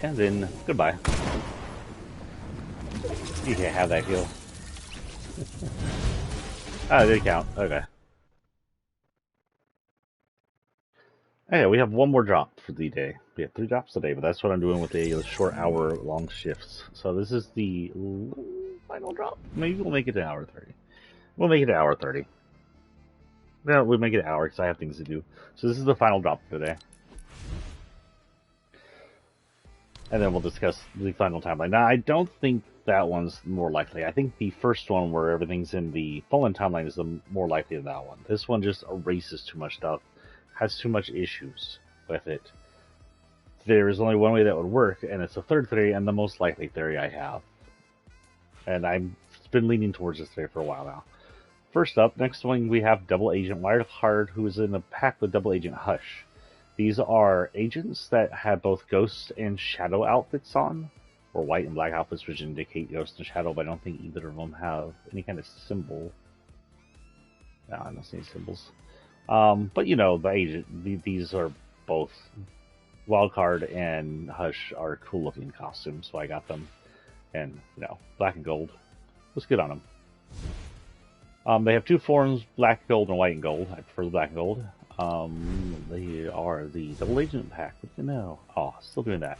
And then, goodbye. You can't have that heal. Ah, it did count. Okay. Okay, we have one more drop for the day. We have 3 drops a day, but that's what I'm doing with the short hour-long shifts. So this is the final drop. Maybe we'll make it an hour 30. We'll make it an hour 30. No, we'll make it an hour because I have things to do. So this is the final drop for the day. And then we'll discuss the final timeline. Now, I don't think that one's more likely. I think the first one where everything's in the fallen timeline is the more likely than that one. This one just erases too much stuff, has too much issues with it. There is only one way that would work, and it's the third theory and the most likely theory I have. And I've been leaning towards this theory for a while now. First up, next one we have Double Agent Wildcard, who is in a pack with Double Agent Hush. These are agents that have both Ghost and Shadow outfits on, or white and black outfits, which indicate Ghost and Shadow, but I don't think either of them have any kind of symbol. No, I don't see any symbols. But you know, the agent, these are both Wildcard and Hush are cool looking costumes, so I got them. And, you know, black and gold. Looks good on them. They have 2 forms, black, gold, and white and gold. I prefer the black and gold. They are the Double Agent pack. What do you know? Oh, still doing that.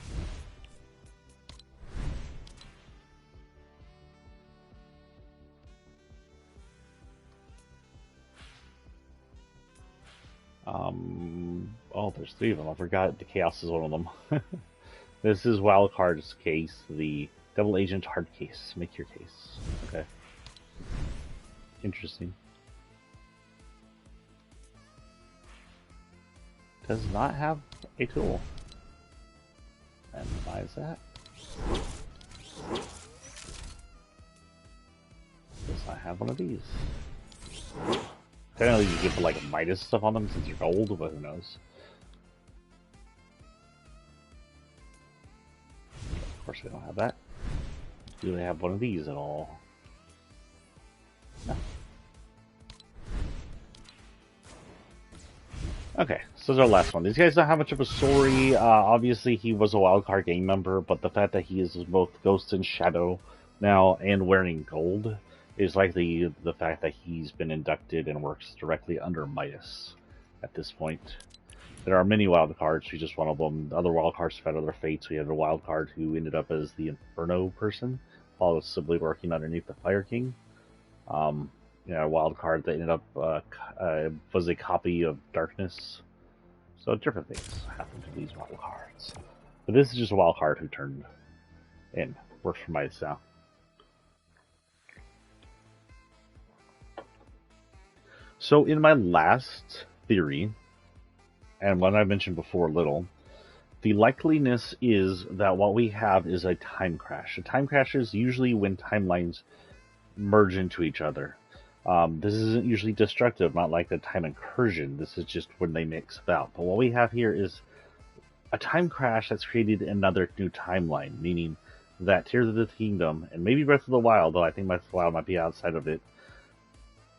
Oh, there's 3 of them. I forgot the Chaos is one of them. This is Wildcard's case, the Double Agent hard case. Make your case. Okay. Interesting. Does not have a tool. And why is that? Does not have one of these. Technically you can put like midas stuff on them since they're gold, but who knows. Of course they don't have that. Do they have one of these at all? No. Okay, so this is our last one. These guys don't have much of a story. Obviously, he was a wildcard gang member, but the fact that he is both Ghost and Shadow now and wearing gold is likely the fact that he's been inducted and works directly under Midas at this point. There are many wildcards. He's just one of them. The other wildcards have had other fates. We had a wildcard who ended up as the Inferno person while was simply working underneath the Fire King. You know, a wild card that ended up was a copy of Darkness. So different things happen to these wild cards. But this is just a wild card who turned in. Works for Midas now. So in my last theory, and one I mentioned before a little, the likeliness is that what we have is a time crash. A time crash is usually when timelines merge into each other. This isn't usually destructive, not like the time incursion. This is just when they mix about. But what we have here is a time crash that's created another new timeline, meaning that Tears of the Kingdom, and maybe Breath of the Wild, though I think Breath of the Wild might be outside of it,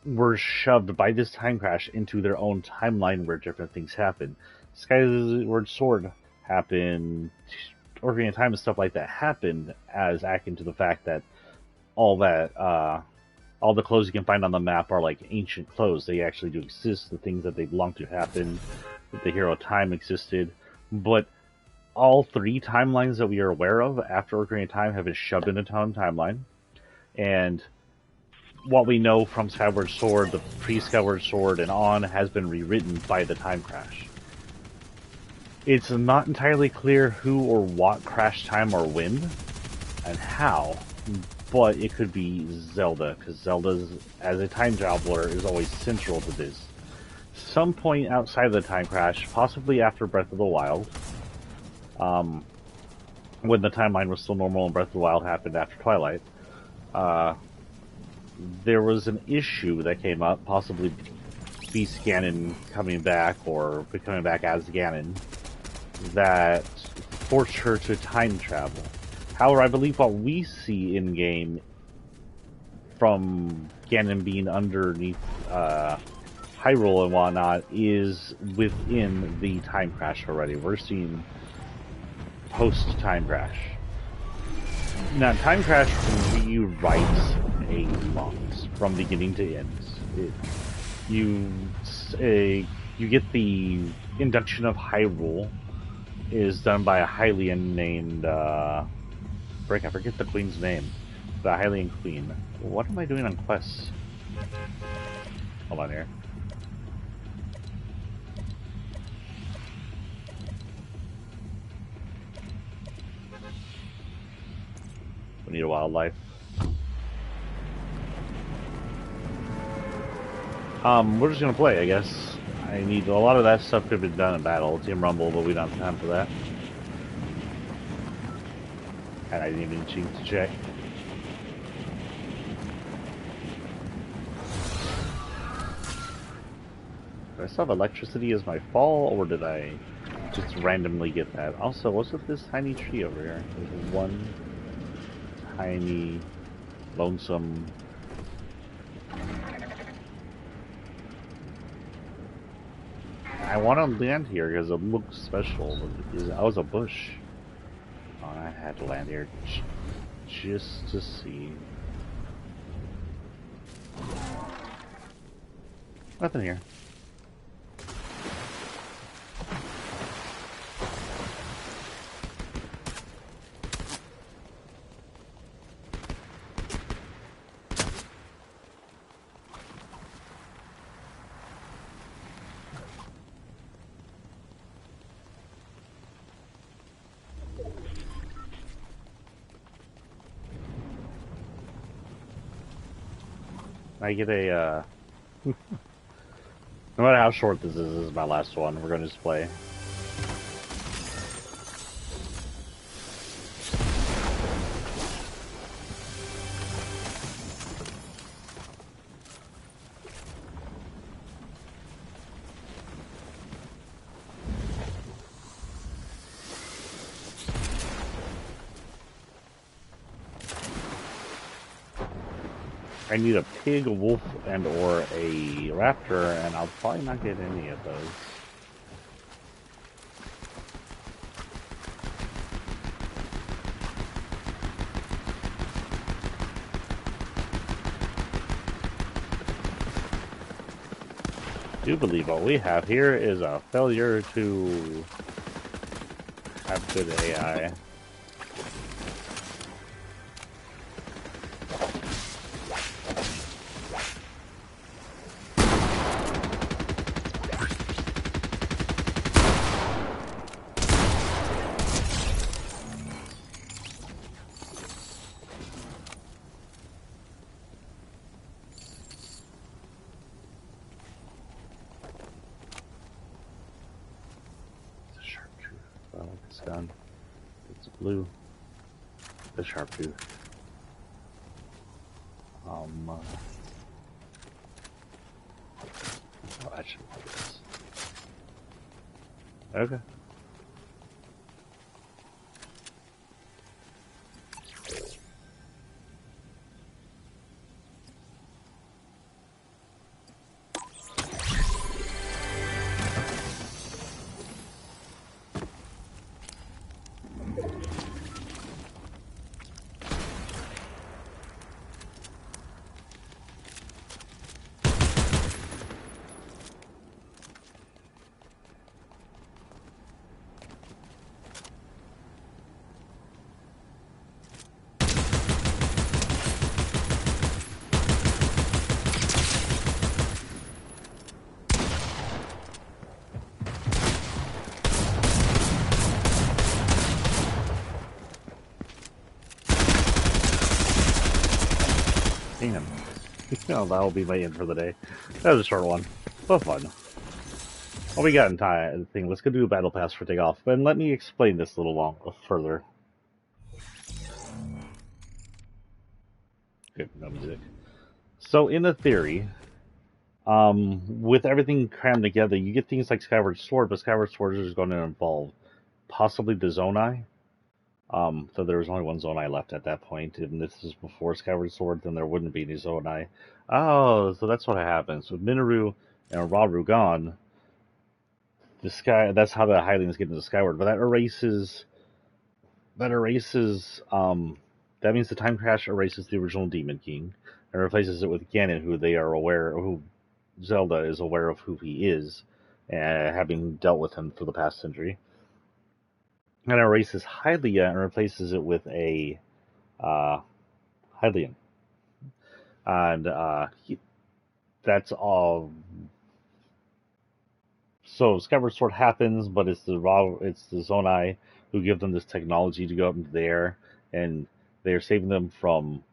were shoved by this time crash into their own timeline where different things happen. Skyward Sword happened, Ocarina of Time and stuff like that happened as acting to the fact that all the clothes you can find on the map are like ancient clothes. They actually do exist. The things that they belong to happen. The Hero of Time existed. But all three timelines that we are aware of after Ocarina of Time have been shoved into Town Timeline. And what we know from Skyward Sword, the pre-Skyward Sword and on, has been rewritten by the time crash. It's not entirely clear who or what crashed time or when and how, but it could be Zelda, because Zelda, as a time traveler, is always central to this. Some point outside of the time crash, possibly after Breath of the Wild, when the timeline was still normal and Breath of the Wild happened after Twilight, there was an issue that came up, possibly Beast Ganon coming back or becoming back as Ganon, that forced her to time travel. However, I believe what we see in game from Ganon being underneath Hyrule and whatnot is within the time crash already. We're seeing post time crash. Now, time crash rewrites a lot from beginning to end. You get the induction of Hyrule is done by a Hylian named I forget the queen's name. The Hylian queen. What am I doing on quests? Hold on here. We need a wildlife. We're just gonna play, I guess. I need a lot of that stuff could have been done in battle, Team Rumble, but we don't have time for that. And I didn't even cheat to check. Did I still have electricity as my fall, or did I just randomly get that? Also, what's with this tiny tree over here? There's one tiny, lonesome... I want to land here because it looks special. I was a bush. Oh, I had to land here just to see. Nothing here. I get a, no matter how short this is my last one. We're going to just play. I need a pig, a wolf, and or a raptor, and I'll probably not get any of those. I do believe what we have here is a failure to have good AI. Gun. It's blue. The sharp tooth. question mark is. Okay. Damn. Oh, that'll be my end for the day. That was a short one, but fun. What we got in time? Thing. Let's go do a battle pass for takeoff. And let me explain this a little further. Good, no music. So, in the theory, with everything crammed together, you get things like Skyward Sword, but Skyward Sword is going to involve possibly the Zonai. So there was only one Zonai left at that point, and this is before Skyward Sword, then there wouldn't be any Zonai. Oh, so that's what happens. With Minoru and Rauru gone, that's how the Hylians get into Skyward, but that that means the time crash erases the original Demon King and replaces it with Ganon, who Zelda is aware of who he is, having dealt with him for the past century. And erases Hylia and replaces it with a Hylian. And that's all. So Skyward Sword happens, but it's the Zonai who give them this technology to go up into the air, and they're saving them from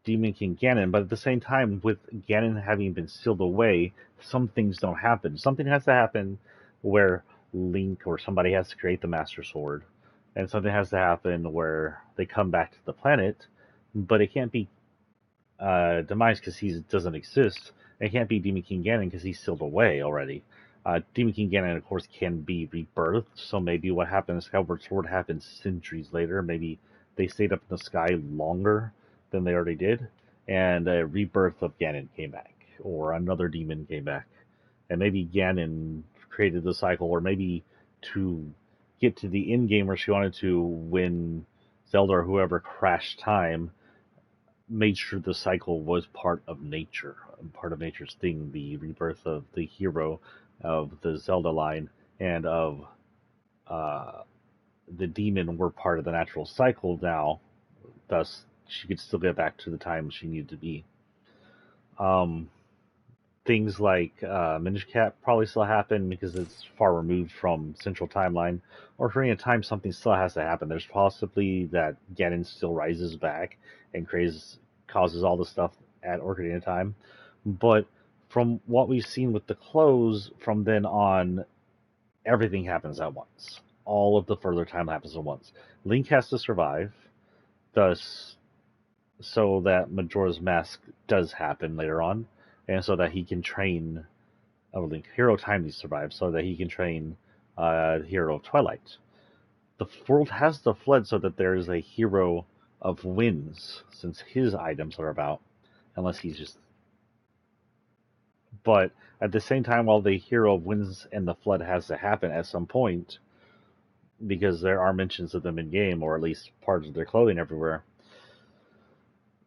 Demon King Ganon. But at the same time, with Ganon having been sealed away, some things don't happen. Something has to happen where Link or somebody has to create the Master Sword, and something has to happen where they come back to the planet, but it can't be Demise because he doesn't exist. It can't be Demon King Ganon because he's sealed away already. Demon King Ganon, of course, can be rebirthed, so maybe what happened in Skyward Sword happened centuries later. Maybe they stayed up in the sky longer than they already did, and a rebirth of Ganon came back, or another demon came back. And maybe Ganon created the cycle, or maybe to get to the end game where she wanted to, when Zelda or whoever crashed time, made sure the cycle was part of nature, part of nature's thing. The rebirth of the hero of the Zelda line and of the demon were part of the natural cycle now. Thus, she could still get back to the time she needed to be. Things like Minish Cap probably still happen because it's far removed from Central Timeline. Or for any time, something still has to happen. There's possibly that Ganon still rises back and causes all the stuff at Ocarina of Time. But from what we've seen with the close, from then on, everything happens at once. All of the further time happens at once. Link has to survive, thus, so that Majora's Mask does happen later on, and so that he can train Link. Hero Time needs to survive so that he can train Hero of Twilight. The world has to flood so that there is a Hero of Winds, since his items are about, unless he's just. But at the same time, while the Hero of Winds and the flood has to happen at some point, because there are mentions of them in game, or at least parts of their clothing everywhere,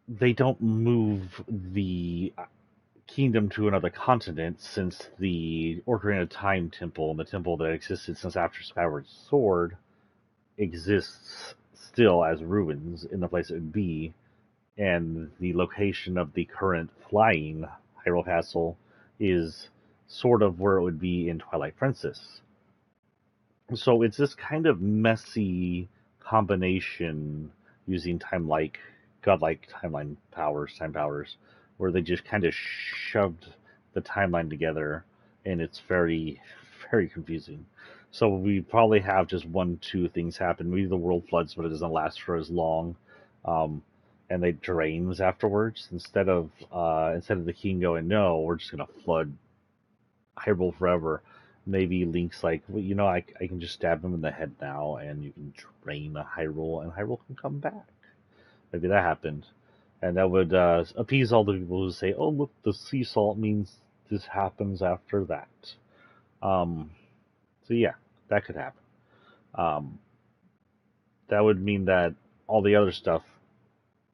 they don't move the kingdom to another continent, since the Ocarina of Time temple, and the temple that existed since after Skyward Sword, exists still as ruins in the place it would be, and the location of the current flying Hyrule Castle is sort of where it would be in Twilight Princess. So it's this kind of messy combination using godlike time powers, where they just kind of shoved the timeline together, and it's very, very confusing. So we probably have just 1-2 things happen. Maybe the world floods, but it doesn't last for as long, and they drains afterwards. Instead of the king going, "No, we're just gonna flood Hyrule forever. Maybe Link's like, well, I can just stab him in the head now, and you can drain the Hyrule, and Hyrule can come back. Maybe that happened, and that would appease all the people who say, "Oh, look, the sea salt means this happens after that." Um, so yeah, that could happen. Um, that would mean that all the other stuff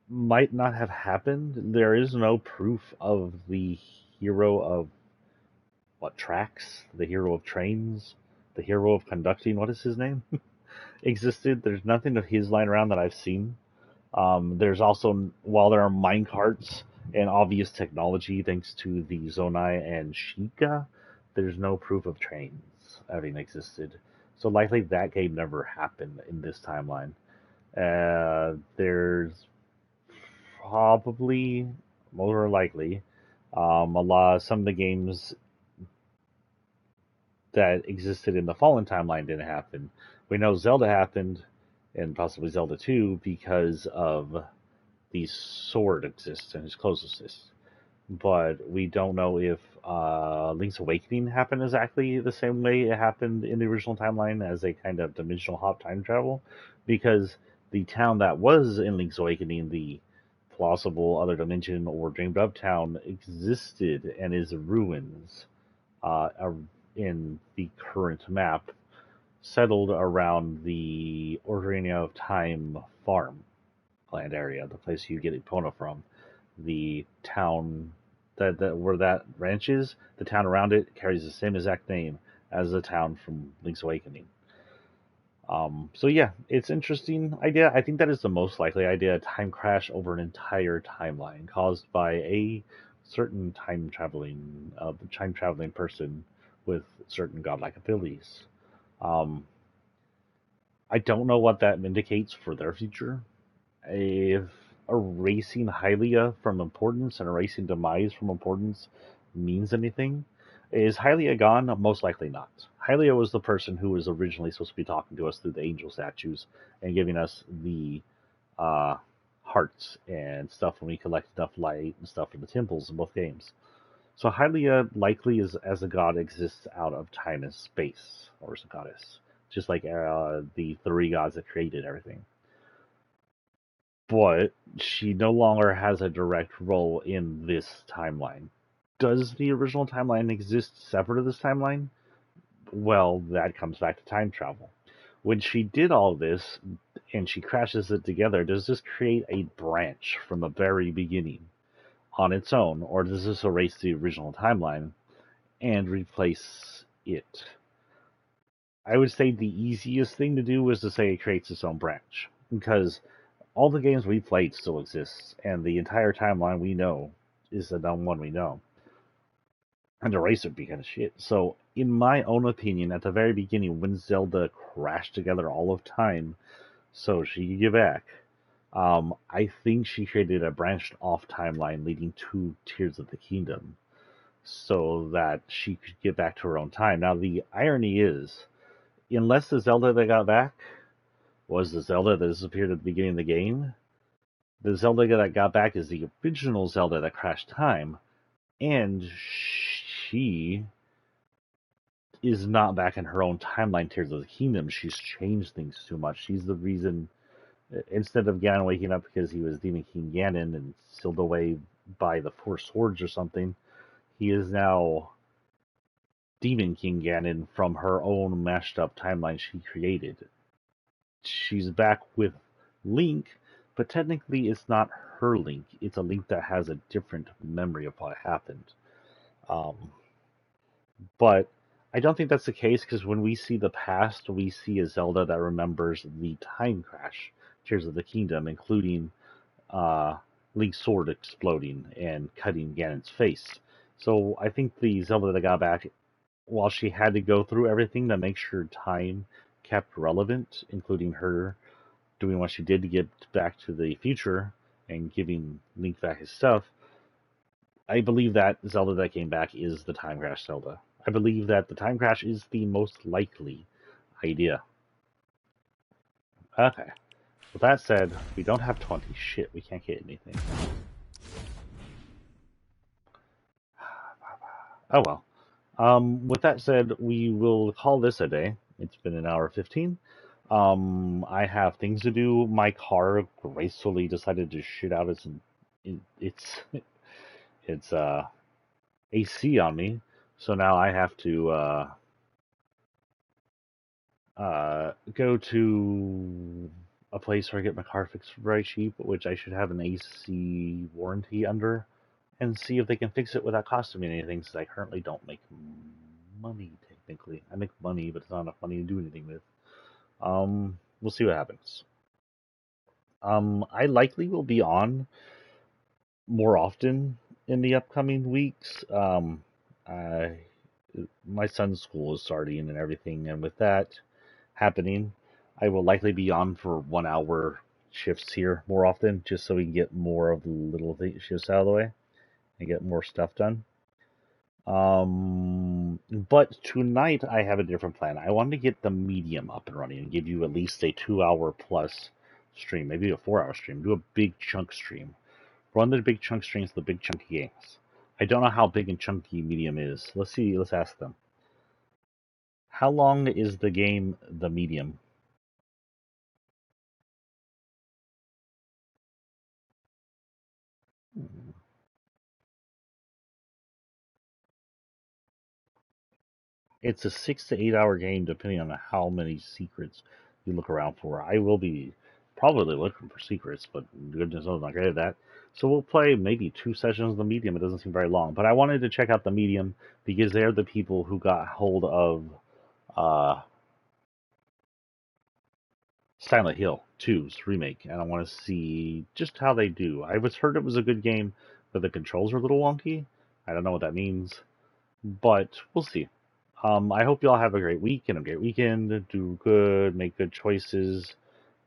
might not have happened. There is no proof of the hero of what tracks, the hero of trains, the hero of conducting. What is his name? Existed. There's nothing of his lying around that I've seen. There's also, while there are minecarts and obvious technology thanks to the Zonai and Sheikah, there's no proof of trains having existed. So likely that game never happened in this timeline. There's probably, more likely, some of the games that existed in the Fallen timeline didn't happen. We know Zelda happened, and possibly Zelda 2, because of the sword exists and his clothes exist. But we don't know if Link's Awakening happened exactly the same way it happened in the original timeline as a kind of dimensional hop time travel, because the town that was in Link's Awakening, the plausible other dimension or dreamed up town, existed and is ruins uh, in the current map, settled around the Ordering of Time farm land area, the place you get Epona from. The town that where that ranch is, the town around it carries the same exact name as the town from Link's Awakening. So yeah, it's interesting idea. I think that is the most likely idea: a time crash over an entire timeline caused by a certain time traveling person with certain godlike abilities. Um, I don't know what that indicates for their future. If erasing Hylia from importance and erasing Demise from importance means anything, is Hylia gone? Most likely not. Hylia was the person who was originally supposed to be talking to us through the angel statues and giving us the uh, hearts and stuff when we collect enough light and stuff in the temples in both games. So Hylia likely is as a god exists out of time and space, or as a goddess, just like the three gods that created everything. But she no longer has a direct role in this timeline. Does the original timeline exist separate of this timeline? Well, that comes back to time travel. When she did all this and she crashes it together, does this create a branch from the very beginning on its own, or does this erase the original timeline and replace it? I would say the easiest thing to do is to say it creates its own branch, because all the games we played still exists, and the entire timeline we know is the dumb one we know. And the race would be kind of shit. So, in my own opinion, at the very beginning, when Zelda crashed together all of time so she could get back, I think she created a branched off timeline leading to Tears of the Kingdom so that she could get back to her own time. Now, the irony is, unless the Zelda that got back was the Zelda that disappeared at the beginning of the game, the Zelda that got back is the original Zelda that crashed time, and she is not back in her own timeline Tears of the Kingdom. She's changed things too much. She's the reason, instead of Ganon waking up because he was Demon King Ganon and sealed away by the Four Swords or something, he is now Demon King Ganon from her own mashed up timeline she created. She's back with Link, but technically it's not her Link. It's a Link that has a different memory of what happened. Um, but I don't think that's the case because when we see the past, we see a Zelda that remembers the time crash, Tears of the Kingdom, including uh, Link's sword exploding and cutting Ganon's face. So I think the Zelda that got back, while she had to go through everything to make sure time kept relevant, including her doing what she did to get back to the future and giving Link back his stuff, I believe that Zelda that came back is the Time Crash Zelda. I believe that the Time Crash is the most likely idea. Okay. With that said, we don't have 20. Shit, we can't get anything. Oh well. With that said, we will call this a day. It's been an hour 15. I have things to do. My car gracefully decided to shit out its its AC on me, so now I have to go to a place where I get my car fixed very cheap, which I should have an AC warranty under, and see if they can fix it without costing me anything, since I currently don't make money, technically. I make money, but it's not enough money to do anything with. We'll see what happens. I likely will be on more often in the upcoming weeks. I, my son's school is starting and everything, and with that happening, I will likely be on for 1 hour shifts here more often, just so we can get more of the little shifts out of the way and get more stuff done. But tonight I have a different plan. I wanted to get the medium up and running and give you at least a 2 hour plus stream, maybe a 4 hour stream. Do a big chunk stream. Run the big chunk streams, the big chunky games. I don't know how big and chunky medium is. Let's see. Let's ask them. How long is the game, the medium? It's a 6 to 8 hour game, depending on how many secrets you look around for. I will be probably looking for secrets, but goodness knows I'm not great at that. So we'll play maybe 2 sessions of the medium. It doesn't seem very long, but I wanted to check out the medium because they're the people who got hold of uh, Silent Hill 2's remake, and I want to see just how they do. I was heard it was a good game, but the controls are a little wonky. I don't know what that means, but we'll see. I hope you all have a great week and a great weekend. Do good, make good choices.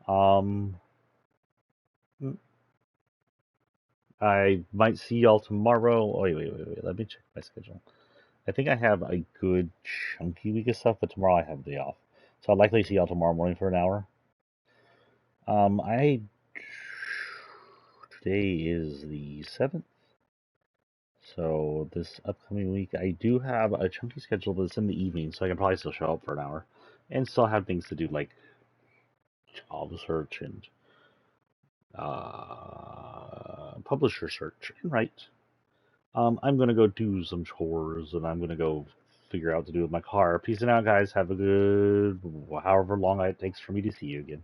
Um, I might see y'all tomorrow. Oh, wait. Let me check my schedule. I think I have a good chunky week of stuff, but tomorrow I have the day off. So I'll likely see y'all tomorrow morning for an hour. I Today is the 7th. So this upcoming week, I do have a chunky schedule that's in the evening, so I can probably still show up for an hour, and still have things to do like job search and publisher search and write. I'm gonna go do some chores, and I'm gonna go figure out what to do with my car. Peace out, guys. Have a good, however long it takes for me to see you again.